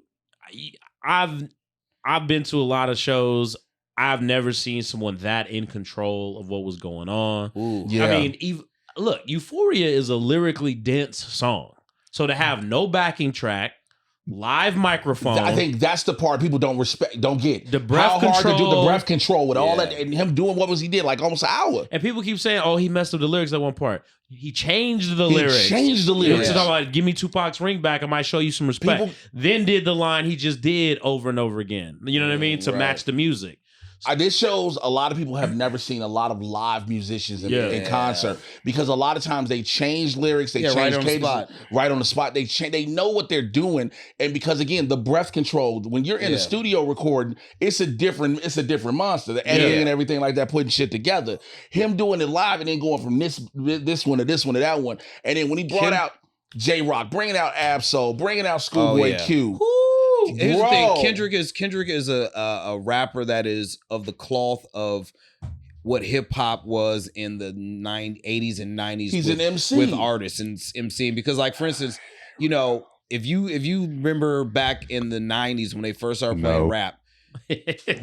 Speaker 3: I've been to a lot of shows. I've never seen someone that in control of what was going on.
Speaker 4: Ooh,
Speaker 1: yeah.
Speaker 3: I mean, look, Euphoria is a lyrically dense song. So to have no backing track, live microphone.
Speaker 1: I think that's the part people don't get.
Speaker 3: The breath
Speaker 1: How
Speaker 3: control.
Speaker 1: hard to do the breath control with all that and him doing he did like almost an hour.
Speaker 3: And people keep saying, he messed up the lyrics at one part. He changed the lyrics.
Speaker 1: Yeah.
Speaker 3: Talking about, give me Tupac's ring back, I might show you some respect. Then did the line he just did over and over again. You know what I mean? To match the music.
Speaker 1: This shows a lot of people have never seen a lot of live musicians in concert because a lot of times they change lyrics, they change cadence right on the spot. They know what they're doing, and because again, the breath control when you're in a studio recording, it's a different monster. The editing and everything like that, putting shit together. Him doing it live and then going from this one to this one to that one, and then when he brought out J-Rock, bringing out Ab-Soul, bringing out Schoolboy Q.
Speaker 4: Here's the thing. Kendrick is a rapper that is of the cloth of what hip hop was in the 80s and 90s.
Speaker 1: He's an MC
Speaker 4: with artists and MCing because, like, for instance, you know, if you remember back in the 90s when they first started playing rap,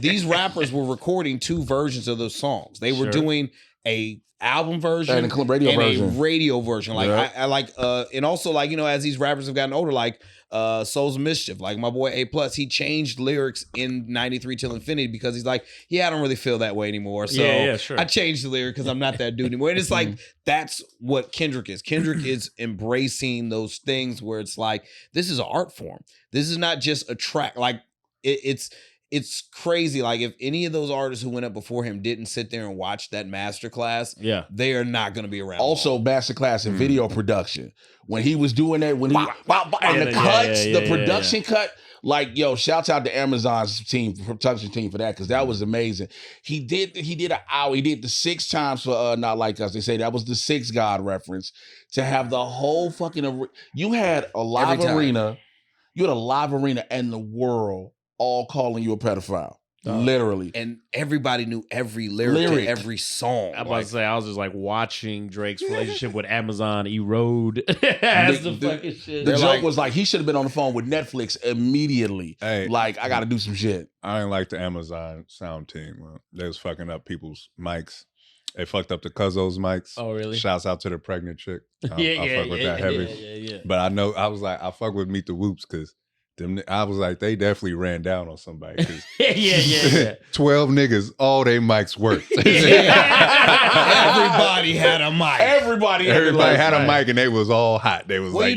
Speaker 4: these rappers were recording 2 versions of those songs. They were doing a album version
Speaker 1: and a radio version.
Speaker 4: Like I like and also, like, you know, as these rappers have gotten older, like Souls of Mischief, like my boy A+, he changed lyrics in 93 Till Infinity because he's like, I don't really feel that way anymore. So I changed the lyric because I'm not that dude anymore. And it's like, that's what Kendrick is. Kendrick is embracing those things where it's like, this is an art form. This is not just a track. Like it's it's crazy. Like if any of those artists who went up before him didn't sit there and watch that masterclass, they are not going to be around.
Speaker 1: Also, masterclass in video production. When he was doing that, when he and the cuts, the production cut. Like, yo, shouts out to Amazon's team, production team for that, because that was amazing. He did an hour. He did the 6 times for Not Like Us. They say that was the 6 God reference. To have the whole fucking you had a live arena. You had a live arena and the world all calling you a pedophile. Literally.
Speaker 4: And everybody knew every lyric to every song.
Speaker 3: I was about to say, I was just like watching Drake's relationship with Amazon erode as the fucking shit.
Speaker 1: The joke was like, he should have been on the phone with Netflix immediately.
Speaker 2: Hey,
Speaker 1: like, I got to do some shit.
Speaker 2: I didn't like the Amazon sound team. They was fucking up people's mics. They fucked up the Cuzzo's mics.
Speaker 3: Oh, really?
Speaker 2: Shouts out to the pregnant chick. I fuck with that heavy.
Speaker 3: Yeah.
Speaker 2: But I know, I was like, I fuck with Meet the Whoops because I was like, they definitely ran down on somebody.
Speaker 3: Yeah.
Speaker 2: 12 niggas, all they mics worked.
Speaker 4: Everybody had a mic.
Speaker 1: Everybody
Speaker 2: had a mic and they was all hot. They was like,
Speaker 4: you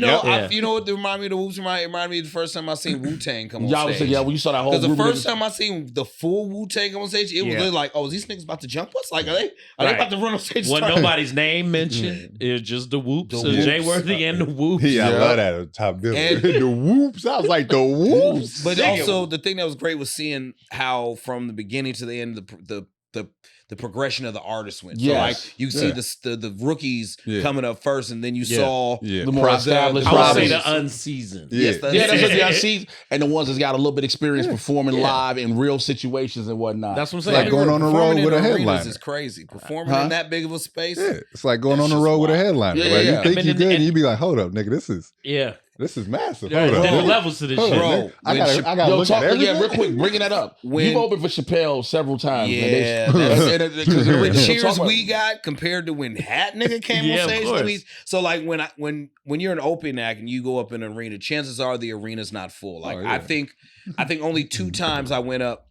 Speaker 4: know what reminded me of the Whoops? Reminded me of the first time I seen Wu-Tang come on stage.
Speaker 1: When you saw that whole group.
Speaker 4: Because the first time I seen the full Wu-Tang come on stage, it was literally like, oh, is these niggas about to jump us? Like, are they about to run on stage?
Speaker 3: When nobody's name mentioned, it was just the Whoops. Jay Worthy and the Whoops.
Speaker 2: Yeah, I love that. Top bill. The Whoops. I was like, the Whoops.
Speaker 4: But also, the thing that was great was seeing how from the beginning to the end, the progression of the artist went. So like you see the rookies coming up first, and then you saw
Speaker 1: the more established.
Speaker 3: I would say the unseasoned.
Speaker 1: That's what the unseasoned, and the ones that's got a little bit of experience performing live in real situations and whatnot.
Speaker 3: That's what I'm saying.
Speaker 2: It's like going on the road with a headliner.
Speaker 4: Is crazy. Performing in that big of a space.
Speaker 2: Yeah, it's like going on the road with a headliner. You think you're good, and you be like, hold up, nigga, this is massive.
Speaker 3: There's different levels to this shit.
Speaker 2: Bro, I gotta look at everything.
Speaker 1: Real quick, bringing that up. You've opened for Chappelle several times.
Speaker 4: The cheers we got compared to when Hat Nigga came on stage. So like when you're an open act and you go up in an arena, chances are the arena's not full. Like I think only 2 times I went up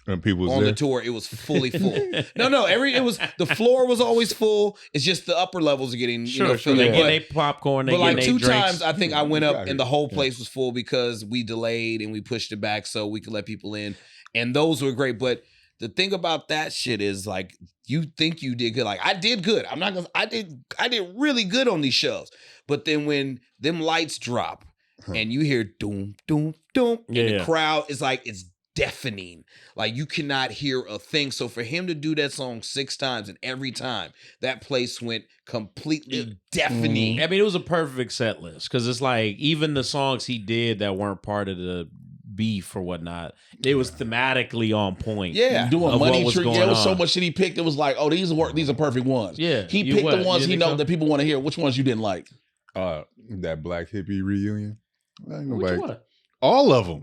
Speaker 2: and people
Speaker 4: on the tour, it was fully full. The floor was always full. It's just the upper levels are getting filled.
Speaker 3: They get their popcorn. They
Speaker 4: but like
Speaker 3: get
Speaker 4: 2
Speaker 3: drinks.
Speaker 4: times, I think I went up and the whole place was full because we delayed and we pushed it back so we could let people in, and those were great. But the thing about that shit is like you think you did good. Like I did good. I did really good on these shows. But then when them lights drop and you hear doom doom doom, and the crowd is like it's deafening. Like you cannot hear a thing. So for him to do that song 6 times and every time that place went completely deafening.
Speaker 3: I mean, it was a perfect set list because it's like even the songs he did that weren't part of the beef or whatnot, it was thematically on point.
Speaker 1: Doing Money Tree. There was so much shit he picked. It was like, oh, these are perfect ones.
Speaker 3: Yeah,
Speaker 1: he picked the ones he know that people want to hear. Which ones you didn't like?
Speaker 2: That Black Hippie reunion.
Speaker 3: Which one?
Speaker 2: All of them.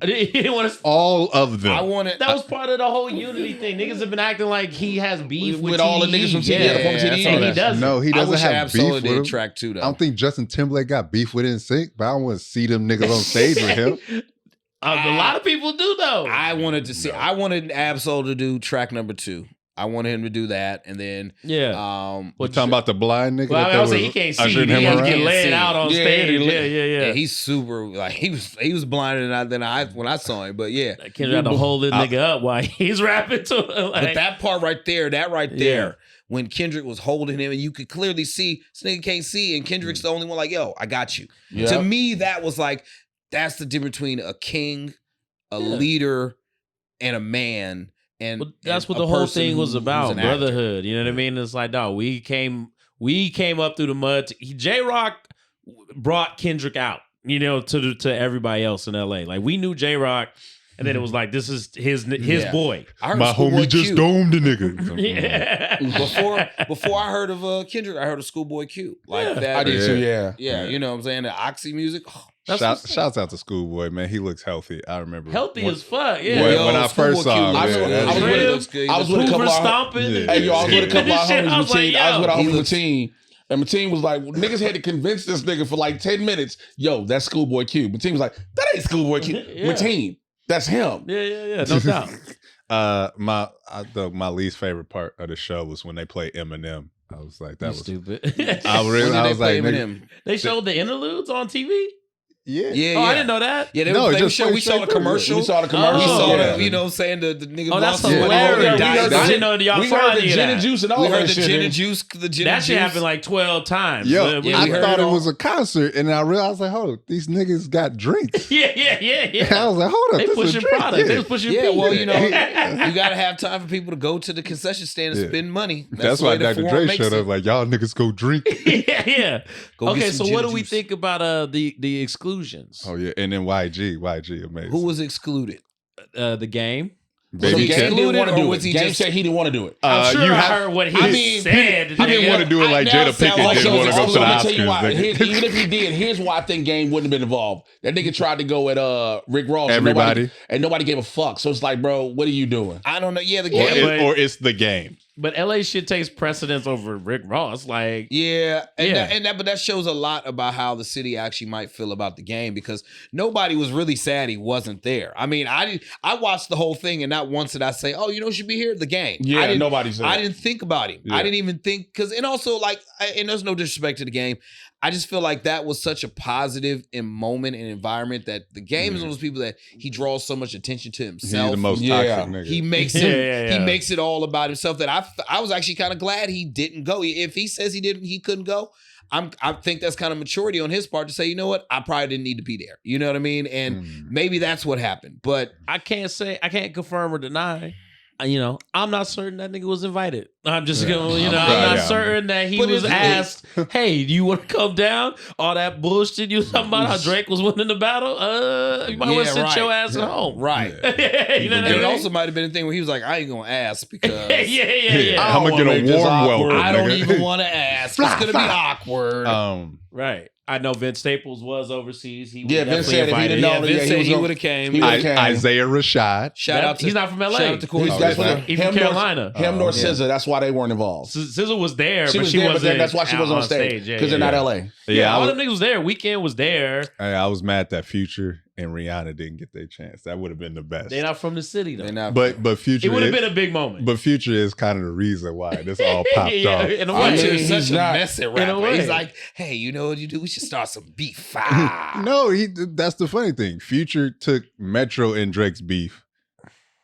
Speaker 2: All of them.
Speaker 3: That was part of the whole unity thing. Niggas have been acting like he has beef with
Speaker 1: all the niggas from TDE.
Speaker 3: And he doesn't.
Speaker 2: No, he doesn't have beef with him.
Speaker 4: Track 2, though.
Speaker 2: I don't think Justin Timberlake got beef with NSYNC, but I don't want to see them niggas on stage with him.
Speaker 3: A lot of people do though.
Speaker 4: I wanted Absol to do track number 2. I wanted him to do that, and then
Speaker 2: we're talking about the blind nigga.
Speaker 3: Well, I was saying he can't see. He has to get laid out on stage. Yeah.
Speaker 4: He's super like he was blinder than when I saw him. But
Speaker 3: Kendrick had to hold this nigga up while he's rapping to him.
Speaker 4: But that part right there, when Kendrick was holding him, and you could clearly see this nigga can't see, and Kendrick's the only one like, yo, I got you. Yep. To me, that was like that's the difference between a king, a leader, and a man. And
Speaker 3: that's what the whole thing was about, brotherhood. You know what I mean? It's like, dog, we came up through the mud. J-Rock brought Kendrick out, to everybody else in LA. Like we knew J-Rock, and then it was like, this is his boy.
Speaker 2: My homie just domed the nigga.
Speaker 4: Before I heard of Kendrick, I heard of Schoolboy Q. Like that.
Speaker 1: I did too.
Speaker 4: Yeah. You know what I'm saying? The Oxy music.
Speaker 2: Shouts out to Schoolboy, man. He looks healthy. I remember
Speaker 3: as fuck. Yeah.
Speaker 2: When I first saw him,
Speaker 1: I was with a couple of
Speaker 3: stomping.
Speaker 1: Hey, I was with a couple of homies. I was with our homie Mateen. And Mateen was like, niggas had to convince this nigga for like 10 minutes. Yo, that's Schoolboy Q. Mateen was like, that ain't Schoolboy Q. Mateen, that's him.
Speaker 3: Yeah. No doubt.
Speaker 2: My least favorite part of the show was when they played Eminem. I was like, that was
Speaker 3: stupid.
Speaker 2: I was like,
Speaker 4: Eminem.
Speaker 3: They showed the interludes on TV.
Speaker 2: Yeah.
Speaker 4: Yeah,
Speaker 3: Oh, I didn't know that.
Speaker 4: Yeah,
Speaker 2: No,
Speaker 4: they
Speaker 2: just
Speaker 4: we saw the commercial.
Speaker 1: We saw the commercial.
Speaker 4: We saw
Speaker 2: yeah.
Speaker 4: the, you know what I'm saying? The nigga
Speaker 3: Oh, that's
Speaker 4: lost his money.
Speaker 3: hilarious.
Speaker 4: Died.
Speaker 3: I didn't know y'all
Speaker 1: we
Speaker 3: saw
Speaker 1: heard the
Speaker 3: any of
Speaker 1: gin
Speaker 3: that.
Speaker 1: and juice and all
Speaker 4: We heard
Speaker 1: that
Speaker 4: the
Speaker 1: shit.
Speaker 4: gin and juice. The gin
Speaker 3: That
Speaker 4: and
Speaker 3: shit
Speaker 4: juice.
Speaker 3: happened like 12 times.
Speaker 2: Yo,
Speaker 4: Yeah,
Speaker 2: I
Speaker 4: we heard
Speaker 2: thought
Speaker 4: it
Speaker 2: it
Speaker 4: all.
Speaker 2: was a concert, and I realized like, hold up, these niggas got drinks.
Speaker 3: Yeah.
Speaker 2: I was like, hold up,
Speaker 3: They
Speaker 2: this is a
Speaker 3: pushing
Speaker 2: drink.
Speaker 3: products.
Speaker 2: Yeah.
Speaker 3: They was pushing
Speaker 4: Yeah,
Speaker 3: people.
Speaker 4: well, you know, you gotta have time for people to go to the concession stand and
Speaker 2: Yeah.
Speaker 4: spend money.
Speaker 2: That's
Speaker 4: the
Speaker 2: why
Speaker 4: way the
Speaker 2: Dr.
Speaker 4: forum
Speaker 2: Dre
Speaker 4: makes
Speaker 2: showed
Speaker 4: it.
Speaker 2: up like, y'all niggas go drink.
Speaker 3: yeah.
Speaker 4: Go
Speaker 3: Okay,
Speaker 4: get some
Speaker 3: so
Speaker 4: gin
Speaker 3: what
Speaker 4: and
Speaker 3: do we
Speaker 4: juice.
Speaker 3: think about the exclusions?
Speaker 2: Oh yeah, and then YG amazing.
Speaker 4: Who was excluded?
Speaker 3: The game.
Speaker 2: Baby
Speaker 1: Game
Speaker 2: Kim.
Speaker 1: didn't want to
Speaker 4: or
Speaker 1: do
Speaker 4: was
Speaker 1: it.
Speaker 4: he
Speaker 1: Game
Speaker 4: just-
Speaker 1: said he didn't want to do it.
Speaker 3: I'm sure
Speaker 2: you
Speaker 3: I
Speaker 2: have-
Speaker 3: heard what he
Speaker 4: I mean,
Speaker 3: said.
Speaker 2: He didn't want to do it like
Speaker 4: now
Speaker 2: Jada
Speaker 4: it sounds
Speaker 2: Pinkett
Speaker 4: like
Speaker 2: didn't
Speaker 4: it
Speaker 2: want
Speaker 4: was
Speaker 2: to go to the
Speaker 1: Let me tell you
Speaker 2: Oscars.
Speaker 1: why.
Speaker 2: nigga.
Speaker 1: Even if he did, here's why I think Game wouldn't have been involved. That nigga tried to go at Rick Ross.
Speaker 2: Everybody.
Speaker 1: And nobody gave a fuck. So it's like, bro, what are you doing?
Speaker 4: I don't know. Yeah, the
Speaker 2: Or,
Speaker 4: game.
Speaker 2: or it's the game.
Speaker 3: But LA shit takes precedence over Rick Ross. Like,
Speaker 4: Yeah, and
Speaker 3: Yeah.
Speaker 4: but that shows a lot about how the city actually might feel about the game because nobody was really sad he wasn't there. I mean, I watched the whole thing and not once did I say, "Oh, you know, who should be here." The game.
Speaker 1: Yeah,
Speaker 4: I didn't,
Speaker 1: nobody said
Speaker 4: I
Speaker 1: that.
Speaker 4: didn't think about him.
Speaker 2: Yeah.
Speaker 4: I didn't even think and also like, and there's no disrespect to the game. I just feel like that was such a positive moment and environment that the game is one of those people that he draws so much attention to
Speaker 2: He's
Speaker 4: himself.
Speaker 2: the most
Speaker 1: Yeah.
Speaker 2: toxic nigga.
Speaker 4: He makes
Speaker 3: Yeah,
Speaker 4: it.
Speaker 3: yeah,
Speaker 4: He
Speaker 3: yeah.
Speaker 4: makes it all about himself. That I was actually kind of glad he didn't go. If he says he couldn't go, I think that's kind of maturity on his part to say, you know what, I probably didn't need to be there. You know what I mean? And maybe that's what happened. But
Speaker 3: I can't confirm or deny. You know, I'm not certain that nigga was invited. I'm just going, you know, I'm not certain that he
Speaker 4: But
Speaker 3: was
Speaker 4: it's-
Speaker 3: asked, hey, do you want to come down? All that bullshit you was talking about how Drake was winning the battle? You might want to sit your ass at home.
Speaker 4: right.
Speaker 3: you know what I
Speaker 4: And
Speaker 3: mean?
Speaker 4: it also might have been a thing where he was like, I ain't gonna ask because
Speaker 3: yeah.
Speaker 2: I'm gonna get a warm welcome.
Speaker 4: I don't
Speaker 2: nigga.
Speaker 4: even want to ask. It's gonna be awkward.
Speaker 3: Right. I know Vince Staples was overseas. He was
Speaker 1: Yeah, Vince said if he
Speaker 3: invited.
Speaker 1: didn't know,
Speaker 4: Yeah, Vince said he would have came.
Speaker 1: he would've came.
Speaker 2: Isaiah Rashad.
Speaker 4: Shout out to
Speaker 3: He's not from LA.
Speaker 4: Shout out to Corey.
Speaker 2: Oh,
Speaker 1: That's
Speaker 2: yeah.
Speaker 1: what
Speaker 3: He's from Carolina.
Speaker 1: Him nor SZA. That's why they weren't involved.
Speaker 3: SZA was there,
Speaker 1: She
Speaker 3: but
Speaker 1: was
Speaker 3: she
Speaker 1: there, but
Speaker 3: wasn't.
Speaker 1: then that's why she
Speaker 3: out
Speaker 1: wasn't on stage because they're not LA.
Speaker 3: Yeah, all
Speaker 2: I
Speaker 3: them niggas was there. Weekend was there.
Speaker 2: was mad that Future and Rihanna didn't get their chance. That would have been the best.
Speaker 3: They're not from the city though.
Speaker 4: They're not-
Speaker 2: But Future
Speaker 3: It would have
Speaker 2: is-
Speaker 3: been a big moment.
Speaker 2: But Future is kind of the reason why this all popped
Speaker 3: Yeah,
Speaker 2: off.
Speaker 3: in a
Speaker 1: I
Speaker 3: way.
Speaker 1: mean,
Speaker 4: Future
Speaker 1: he's
Speaker 4: is such a
Speaker 1: not-
Speaker 4: messy
Speaker 3: in a
Speaker 4: rapper.
Speaker 3: way.
Speaker 4: He's like, hey, you know what you do? We should start some beef.
Speaker 2: No, that's the funny thing. Future took Metro and Drake's beef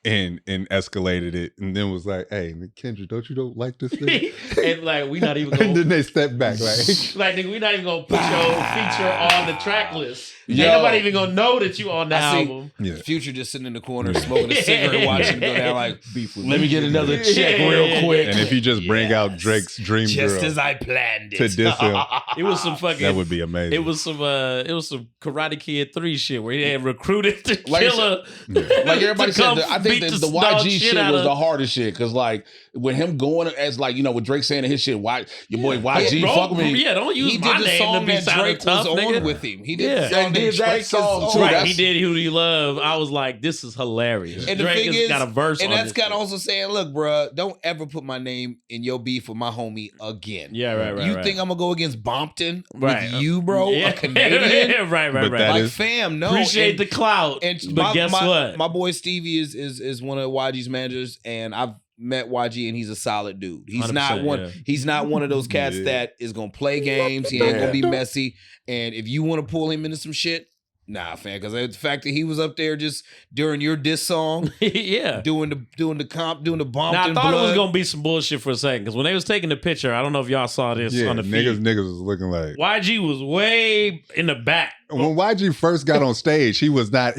Speaker 2: and escalated it, and then was like, "Hey, Kendrick, don't like this thing?"
Speaker 3: And like, we not even
Speaker 2: And
Speaker 3: gonna
Speaker 2: then they stepped back, like,
Speaker 3: like, nigga, we not even gonna put your feature on the track list. Ain't
Speaker 1: Yo.
Speaker 3: nobody even gonna know that you on the
Speaker 4: I see.
Speaker 3: album.
Speaker 2: yeah.
Speaker 4: Future just sitting in the corner smoking a cigarette, watching him go down like beef with
Speaker 1: Let me get another check
Speaker 3: Yeah.
Speaker 1: real quick.
Speaker 2: And if you just bring out Drake's Dream
Speaker 4: just
Speaker 2: Girl
Speaker 4: as I planned it.
Speaker 2: to diss him,
Speaker 3: It was some fucking.
Speaker 2: that would be amazing.
Speaker 3: It was some Karate Kid 3 shit where he had recruited to
Speaker 1: Like I
Speaker 3: kill her.
Speaker 1: Like everybody
Speaker 3: to
Speaker 1: said,
Speaker 3: come
Speaker 1: I think
Speaker 3: beat
Speaker 1: the
Speaker 3: dog
Speaker 1: YG shit
Speaker 3: out
Speaker 1: was
Speaker 3: of-
Speaker 1: the hardest shit because like with him going as like with Drake saying in his shit, why your boy YG
Speaker 3: Bro,
Speaker 1: fuck with me.
Speaker 3: Yeah, don't use
Speaker 4: He
Speaker 3: my
Speaker 4: did the
Speaker 3: name to
Speaker 4: song
Speaker 3: be
Speaker 4: that
Speaker 3: sounding
Speaker 4: Drake
Speaker 3: tough,
Speaker 4: was
Speaker 3: nigga.
Speaker 4: on with him. He did
Speaker 3: Yeah.
Speaker 4: the song
Speaker 1: And did
Speaker 4: that
Speaker 1: that
Speaker 4: Drake
Speaker 1: song,
Speaker 4: was
Speaker 1: too.
Speaker 4: on.
Speaker 3: Right,
Speaker 1: That's-
Speaker 3: he did Who Do You Love? I was like, this is hilarious.
Speaker 4: And the
Speaker 3: Drake
Speaker 4: thing
Speaker 3: has
Speaker 4: is,
Speaker 3: got a verse
Speaker 4: and
Speaker 3: on
Speaker 4: that's
Speaker 3: this
Speaker 4: kind of
Speaker 3: shit.
Speaker 4: also saying, look, bruh, don't ever put my name in your beef with my homie again.
Speaker 3: Yeah, right.
Speaker 4: You think I'm gonna go against Bompton
Speaker 3: Right.
Speaker 4: with you, bro?
Speaker 3: Yeah.
Speaker 4: A Canadian?
Speaker 3: right.
Speaker 2: But that
Speaker 4: Like,
Speaker 2: is-
Speaker 4: fam, no.
Speaker 3: Appreciate
Speaker 4: And-
Speaker 3: the clout.
Speaker 4: And
Speaker 3: But guess what?
Speaker 4: My boy Stevie is one of YG's managers, and I've met YG, and he's a solid dude. He's not
Speaker 3: 100%,
Speaker 4: one.
Speaker 3: yeah.
Speaker 4: He's not one of those cats
Speaker 2: Yeah.
Speaker 4: that is gonna play games. He ain't gonna be messy. And if you want to pull him into some shit, nah, fam. Because the fact that he was up there just during your diss song,
Speaker 3: yeah.
Speaker 4: doing the Bompton
Speaker 3: Now, I thought
Speaker 4: blood.
Speaker 3: it was going to be some bullshit for a second because when they was taking the picture, I don't know if y'all saw this
Speaker 2: yeah,
Speaker 3: on the feed.
Speaker 2: niggas was looking like.
Speaker 3: YG was way in the back.
Speaker 2: When YG first got on stage, he was like,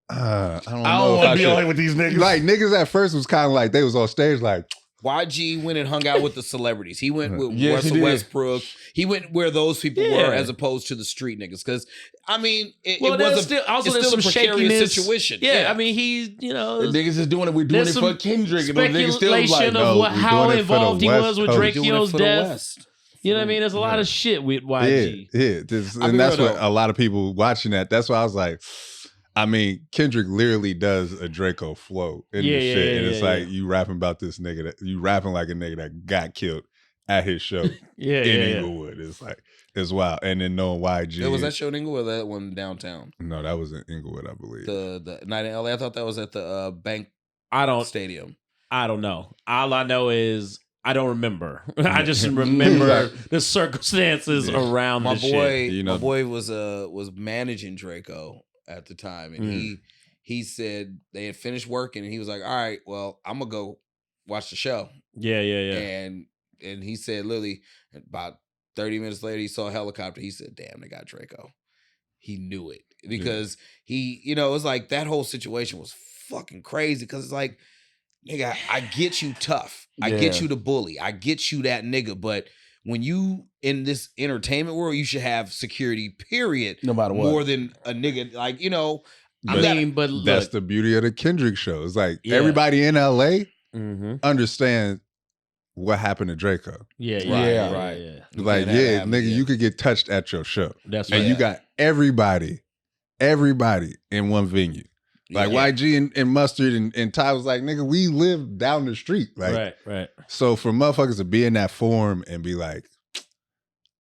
Speaker 2: I don't know if I should.
Speaker 1: with these niggas.
Speaker 2: Like niggas at first was kind of like they was on stage like,
Speaker 4: YG went and hung out with the celebrities. He went with
Speaker 1: Yes, he
Speaker 4: Russell
Speaker 1: did.
Speaker 4: Westbrook. He went where those people
Speaker 3: Yeah.
Speaker 4: were as opposed to the street niggas. Because, I mean, it
Speaker 3: Well,
Speaker 4: was
Speaker 3: there's
Speaker 4: a,
Speaker 3: still, also
Speaker 4: it's
Speaker 3: there's
Speaker 4: still
Speaker 3: some
Speaker 4: a precarious
Speaker 3: shakiness.
Speaker 4: situation.
Speaker 3: Yeah, I mean, he,
Speaker 1: the niggas is doing it. We're doing
Speaker 3: There's
Speaker 1: it for
Speaker 3: some
Speaker 1: Kendrick. And those niggas still like,
Speaker 3: speculation
Speaker 2: no,
Speaker 3: of
Speaker 2: we're
Speaker 3: how
Speaker 2: doing it for the
Speaker 3: involved he
Speaker 2: West
Speaker 3: was with
Speaker 2: Coast.
Speaker 3: Drake
Speaker 4: doing it
Speaker 3: Yo's
Speaker 4: for the
Speaker 3: death.
Speaker 4: West.
Speaker 3: You know what I mean? There's a lot of shit with
Speaker 2: yeah,
Speaker 3: YG.
Speaker 2: and
Speaker 4: be
Speaker 2: that's
Speaker 4: real,
Speaker 2: what
Speaker 4: though.
Speaker 2: a lot of people watching that. That's why I was like, I mean, Kendrick literally does a Draco flow in
Speaker 3: Yeah,
Speaker 2: this
Speaker 3: yeah,
Speaker 2: shit,
Speaker 3: yeah,
Speaker 2: and it's
Speaker 3: yeah,
Speaker 2: like you rapping about this nigga that you rapping like a nigga that got killed at his show
Speaker 3: Yeah,
Speaker 2: in
Speaker 3: yeah.
Speaker 2: Inglewood. It's like it's wild, and then knowing YG.
Speaker 4: It was that show in Inglewood or that one downtown?
Speaker 2: No, that was in Inglewood, I believe.
Speaker 4: The night in LA. I thought that was at the Bank
Speaker 3: I don't
Speaker 4: Stadium.
Speaker 3: know. All I know is I don't remember. I just remember the circumstances around
Speaker 4: my
Speaker 3: the
Speaker 4: boy.
Speaker 3: shit.
Speaker 4: My boy was managing Draco at the time, and he said they had finished working, and he was like, "All right, well, I'm gonna go watch the show."
Speaker 3: Yeah.
Speaker 4: And he said, literally, about 30 minutes later, he saw a helicopter. He said, "Damn, they got Draco." He knew it because he, it was like that whole situation was fucking crazy because it's like, nigga, I get you tough. I get you the bully. I get you that nigga. But when you in this entertainment world, you should have security, period.
Speaker 1: No matter what.
Speaker 4: More than a nigga. Like,
Speaker 3: but look,
Speaker 2: that's the beauty of the Kendrick show. It's like everybody in LA understands what happened to Draco.
Speaker 3: Right.
Speaker 2: Like, nigga, you could get touched at your show.
Speaker 3: That's right.
Speaker 2: And you got everybody in one venue. Like YG and Mustard and Ty was like, nigga, we live down the street. Like,
Speaker 3: right.
Speaker 2: So for motherfuckers to be in that forum and be like,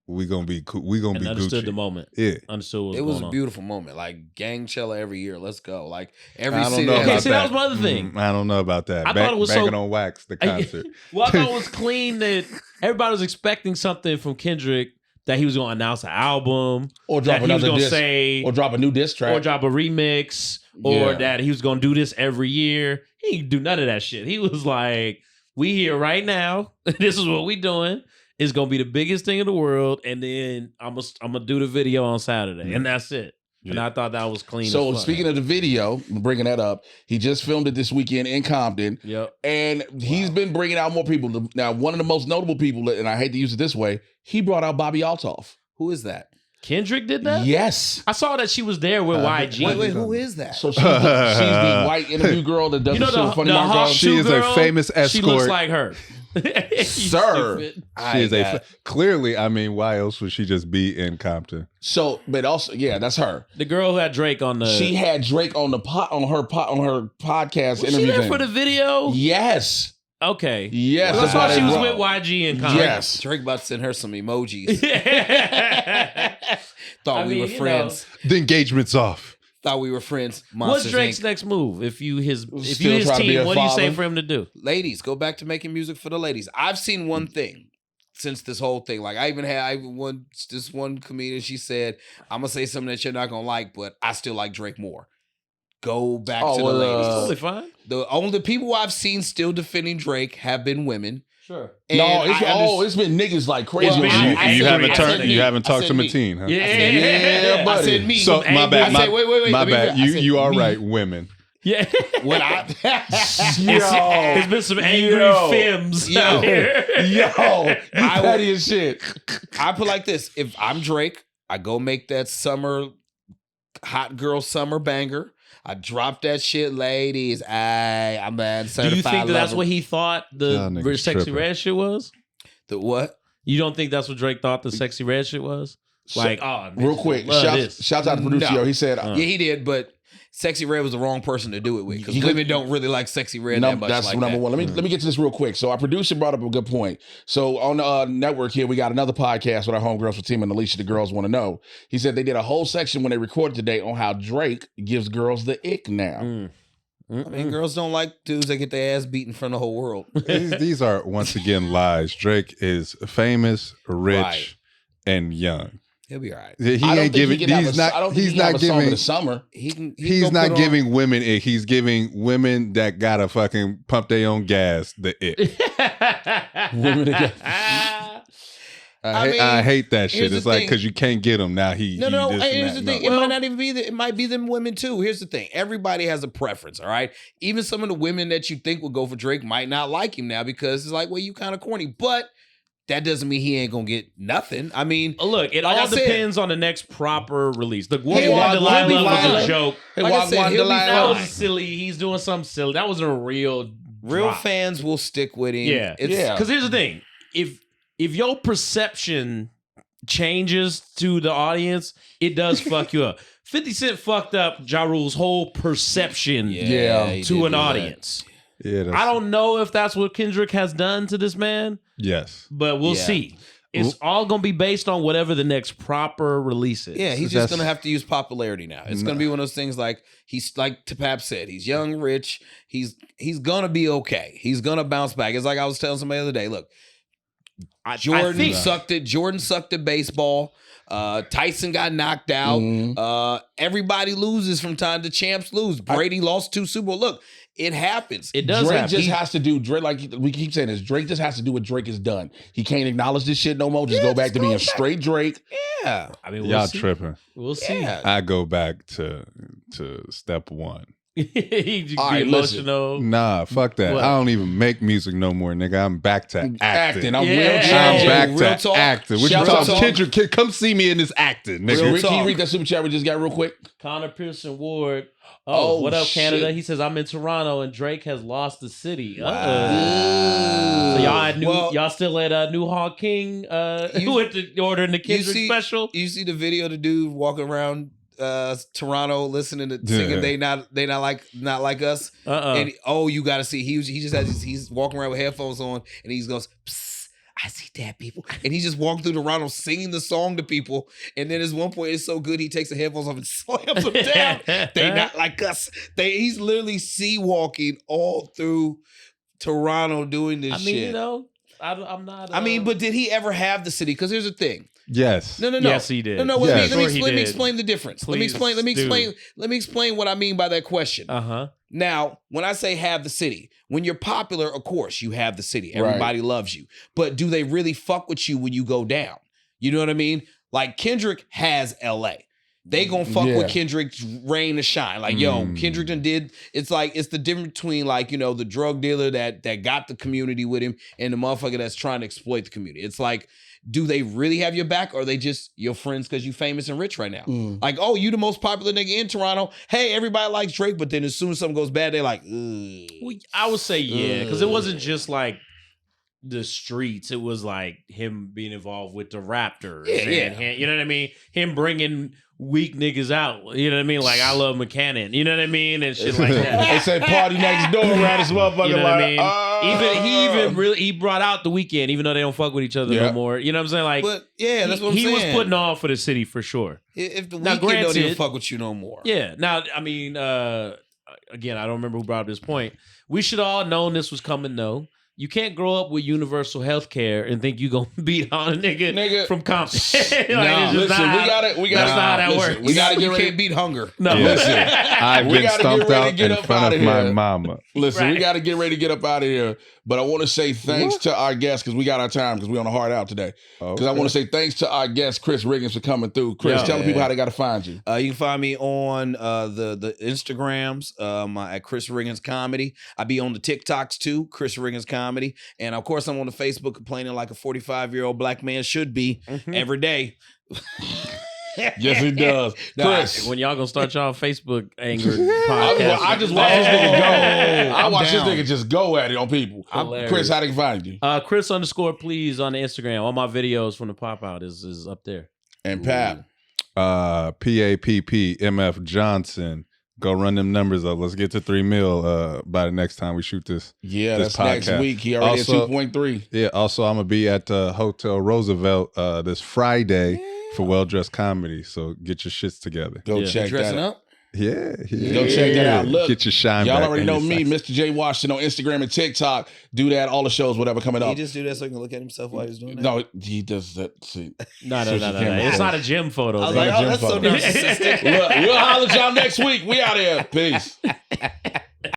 Speaker 2: we gonna be cool. We gonna be
Speaker 3: understood
Speaker 2: Gucci.
Speaker 3: The moment.
Speaker 2: Yeah,
Speaker 3: understood. What was
Speaker 4: it was
Speaker 3: going
Speaker 4: a
Speaker 3: on.
Speaker 4: beautiful moment. Like Gangchella every year. Let's go. Like every
Speaker 2: I don't
Speaker 4: city.
Speaker 2: know about
Speaker 3: that was my other thing.
Speaker 2: I don't know about that.
Speaker 3: I thought it was
Speaker 2: Banging on Wax, the concert.
Speaker 3: Well, I thought it was clean that everybody was expecting something from Kendrick, that he was going to announce an album,
Speaker 1: or drop
Speaker 3: that he was
Speaker 1: another
Speaker 3: going to
Speaker 1: disc,
Speaker 3: say,
Speaker 1: or drop a new diss track,
Speaker 3: or drop a remix, or that he was going to do this every year. He didn't do none of that shit. He was like, "We here right now. This is what we doing. It's gonna be the biggest thing in the world, and then I'm gonna do the video on Saturday, and that's it." And I thought that was clean.
Speaker 1: So speaking of the video, bringing that up, he just filmed it this weekend in Compton.
Speaker 3: Yep.
Speaker 1: And he's been bringing out more people. Now, one of the most notable people, and I hate to use it this way, he brought out Bobby Altoff.
Speaker 4: Who is that?
Speaker 3: Kendrick did that?
Speaker 1: Yes.
Speaker 3: I saw that she was there with YG.
Speaker 4: Wait, who is that?
Speaker 1: So she's the white interview girl that does the funny Hawk
Speaker 2: She is
Speaker 3: girl,
Speaker 2: a famous escort.
Speaker 3: She looks like her.
Speaker 1: Sir.
Speaker 2: She is clearly, I mean, why else would she just be in Compton?
Speaker 1: So, but also, that's her.
Speaker 3: The girl who had Drake on the.
Speaker 1: She had Drake on her podcast
Speaker 3: was
Speaker 1: interview.
Speaker 3: She there
Speaker 1: thing.
Speaker 3: for the video?
Speaker 1: Yes.
Speaker 3: Okay.
Speaker 1: Yes.
Speaker 3: Well, that's why she was with YG and Compton.
Speaker 1: Yes.
Speaker 4: Drake about to send her some emojis. Thought we were friends.
Speaker 2: The engagement's off.
Speaker 4: Thought we were friends.
Speaker 3: What's Drake's next move? If you his
Speaker 1: Still try to be
Speaker 3: team,
Speaker 1: a
Speaker 3: what do you say
Speaker 1: father?
Speaker 3: for him to do?
Speaker 4: Ladies, go back to making music for the ladies. I've seen one thing since this whole thing. Like I even had this one comedian. She said, "I'm gonna say something that you're not gonna like, but I still like Drake more." Go back to the ladies.
Speaker 3: Totally fine.
Speaker 4: The only people I've seen still defending Drake have been women.
Speaker 3: Sure.
Speaker 4: And
Speaker 1: it's been niggas like crazy.
Speaker 3: Well,
Speaker 2: You haven't talked to Mateen, huh?
Speaker 3: Yeah,
Speaker 1: buddy.
Speaker 4: I said me.
Speaker 2: So my bad.
Speaker 4: I said, wait.
Speaker 2: My bad. You are
Speaker 4: me.
Speaker 2: right. Women.
Speaker 3: Yeah.
Speaker 4: When I
Speaker 3: There's been some angry femmes out here.
Speaker 1: You petty as shit.
Speaker 4: I put like this: if I'm Drake, I go make that summer hot girl summer banger. I drop that shit, ladies. I'm a certified
Speaker 3: Do you think that's
Speaker 4: lover.
Speaker 3: what he thought the Sexy
Speaker 2: tripping.
Speaker 3: Red shit was?
Speaker 4: The what?
Speaker 3: You don't think that's what Drake thought the Sexy Red shit was? Like,
Speaker 1: real quick, shout out to producer.
Speaker 4: No.
Speaker 1: He said,
Speaker 4: Yeah, he did, but Sexy Red was the wrong person to do it with because women don't really like Sexy Red that much.
Speaker 1: That's
Speaker 4: like
Speaker 1: number
Speaker 4: that.
Speaker 1: one. Let me get to this real quick. So our producer brought up a good point. So on the network here, we got another podcast with our homegirls with Team and Alicia. The girls want to know. He said they did a whole section when they recorded today on how Drake gives girls the ick now.
Speaker 4: I mean, girls don't like dudes that get their ass beaten in front of the whole world.
Speaker 2: These are once again lies. Drake is famous, rich, and young.
Speaker 4: He'll be all right.
Speaker 2: He ain't giving. He's not giving
Speaker 1: the summer.
Speaker 2: He's not giving women ick. He's giving women that gotta fucking pump their own gas the ick. I hate that shit. It's like because you can't get him now.
Speaker 4: No. Here's the thing. It might not even be it might be them women too. Here's the thing. Everybody has a preference. All right. Even some of the women that you think would go for Drake might not like him now because it's like, well, you kind of corny. But that doesn't mean he ain't gonna get nothing. I mean,
Speaker 3: look, it
Speaker 4: like
Speaker 3: all depends on the next proper release. The Walk Delilah was a joke.
Speaker 4: Like I said,
Speaker 3: that was silly. He's doing something silly. That wasn't a real
Speaker 4: fans will stick with him.
Speaker 3: Yeah, because here's the thing: if your perception changes to the audience, it does fuck you up. 50 Cent fucked up Ja Rule's whole perception to an audience.
Speaker 2: Yeah,
Speaker 3: I don't know if that's what Kendrick has done to this man.
Speaker 2: Yes,
Speaker 3: but we'll see. It's all gonna be based on whatever the next proper release is.
Speaker 4: Yeah, he's just gonna have to use popularity now. It's gonna be one of those things like he's like Papp said, he's young, rich. He's gonna be okay. He's gonna bounce back. It's like I was telling somebody the other day. Look, Jordan sucked at baseball. Tyson got knocked out. Everybody loses from time to champs lose. Brady lost 2 Super Bowl. Look, it happens.
Speaker 3: It does.
Speaker 1: Drake just has to do Drake, like we keep saying this. Drake just has to do what Drake has done. He can't acknowledge this shit no more. Just go back to being straight Drake.
Speaker 4: Yeah,
Speaker 3: I mean,
Speaker 2: y'all tripping.
Speaker 3: We'll see.
Speaker 4: Yeah.
Speaker 2: I go back to step one.
Speaker 3: He
Speaker 1: All right,
Speaker 3: emotional.
Speaker 2: Nah, fuck that.
Speaker 3: What?
Speaker 2: I don't even make music no more, nigga. I'm back to acting.
Speaker 1: I'm
Speaker 3: Yeah.
Speaker 1: real
Speaker 2: I'm back
Speaker 4: Real
Speaker 2: to
Speaker 4: talk.
Speaker 2: acting. What you
Speaker 4: Shout
Speaker 2: talking?
Speaker 4: out.
Speaker 2: Kendrick, come see me in this acting, nigga.
Speaker 1: Rick, can you read that super chat we just got real quick?
Speaker 3: Connor Pearson Ward.
Speaker 1: Oh,
Speaker 3: What up,
Speaker 1: shit.
Speaker 3: Canada? He says, I'm in Toronto and Drake has lost the city.
Speaker 4: Wow.
Speaker 3: So y'all still at New Hawk King with the ordering the Kendrick special?
Speaker 4: You see the video of the dude walking around Toronto listening to singing they not like us. And you gotta see he just has he's walking around with headphones on and he goes, psst, I see dead people. And he just walked through Toronto singing the song to people. And then at one point it's so good he takes the headphones off and slams them down. They not like us. He's literally sea walking all through Toronto doing this shit.
Speaker 3: You know, I'm not.
Speaker 4: But did he ever have the city? Because here's the thing.
Speaker 2: Yes.
Speaker 4: No.
Speaker 3: Yes, he did.
Speaker 4: No.
Speaker 2: Yes.
Speaker 4: Let me explain the difference.
Speaker 3: Please,
Speaker 4: let me explain what I mean by that question. Now, when I say have the city, when you're popular, of course you have the city. Everybody loves you. But do they really fuck with you when you go down? You know what I mean? Like Kendrick has LA. They gonna fuck with Kendrick's reign to shine. Like, yo, Kendrick done did. It's like it's the difference between like, you know, the drug dealer that got the community with him and the motherfucker that's trying to exploit the community. It's like, do they really have your back or are they just your friends because you famous and rich right now? Like, oh, you the most popular nigga in Toronto. Hey, everybody likes Drake, but then as soon as something goes bad, they're like, ugh.
Speaker 3: Well, I would say because it wasn't just like the streets. It was like him being involved with the Raptors. And you know what I mean? Him bringing weak niggas out. You know what I mean? Like, I love McCannon. You know what I mean? And shit like that.
Speaker 1: They said party next door around this motherfucker.
Speaker 3: You know what I mean? He brought out The Weeknd, even though they don't fuck with each other no more. You know what I'm saying? Like,
Speaker 4: but yeah, that's what I'm saying.
Speaker 3: He was putting on for the city for sure.
Speaker 4: If The Weeknd don't even fuck with you no more.
Speaker 3: Yeah. Now, I mean, again, I don't remember who brought up this point. We should all have known this was coming, though. You can't grow up with universal health care and think you gonna beat on a nigga from Compton.
Speaker 1: We gotta that's
Speaker 3: not how that works.
Speaker 4: We gotta get ready. Can't beat hunger.
Speaker 3: No,
Speaker 1: listen.
Speaker 2: I've been stomped out in front of my mama.
Speaker 1: Listen, we gotta get ready to get up out of here. But I want to say thanks to our guests because we got our time because we're on a hard out today. Because I want to say thanks to our guest Chris Riggins for coming through. Chris, tell the people how they got to find you.
Speaker 4: You can find me on the Instagrams at Chris Riggins Comedy. I be on the TikToks too, Chris Riggins Comedy, and of course I'm on the Facebook complaining like a 45-year-old black man should be every day.
Speaker 1: Yes, he does. Chris,
Speaker 3: when y'all gonna start y'all Facebook anger podcast?
Speaker 1: I just watch this nigga go. I watch this nigga just go at it on people. Chris, how they can find you?
Speaker 3: Chris_please on the Instagram. All my videos from the pop out is up there.
Speaker 1: And Papp.
Speaker 2: PAPP Johnson. Go run them numbers up. Let's get to 3 mil by the next time we shoot this.
Speaker 1: Yeah,
Speaker 2: this
Speaker 1: that's
Speaker 2: podcast.
Speaker 1: next week. He already
Speaker 2: also,
Speaker 1: at 2.3.
Speaker 2: Yeah, also I'm gonna be at Hotel Roosevelt this Friday for Well Dressed Comedy. So get your shits together.
Speaker 1: Go check that out.
Speaker 2: Yeah.
Speaker 1: Go check that out. Look,
Speaker 2: get your shine
Speaker 1: y'all
Speaker 2: back.
Speaker 1: already know me, Mr. J. Washington on Instagram and TikTok. Do that, all the shows, whatever coming up.
Speaker 4: He just do that so he can look at himself while he's doing that?
Speaker 1: No, he does that. See,
Speaker 3: no. It's not a gym photo.
Speaker 4: I was like, oh, that's so narcissistic.
Speaker 1: Look, we'll holler at y'all next week. We out here. Peace.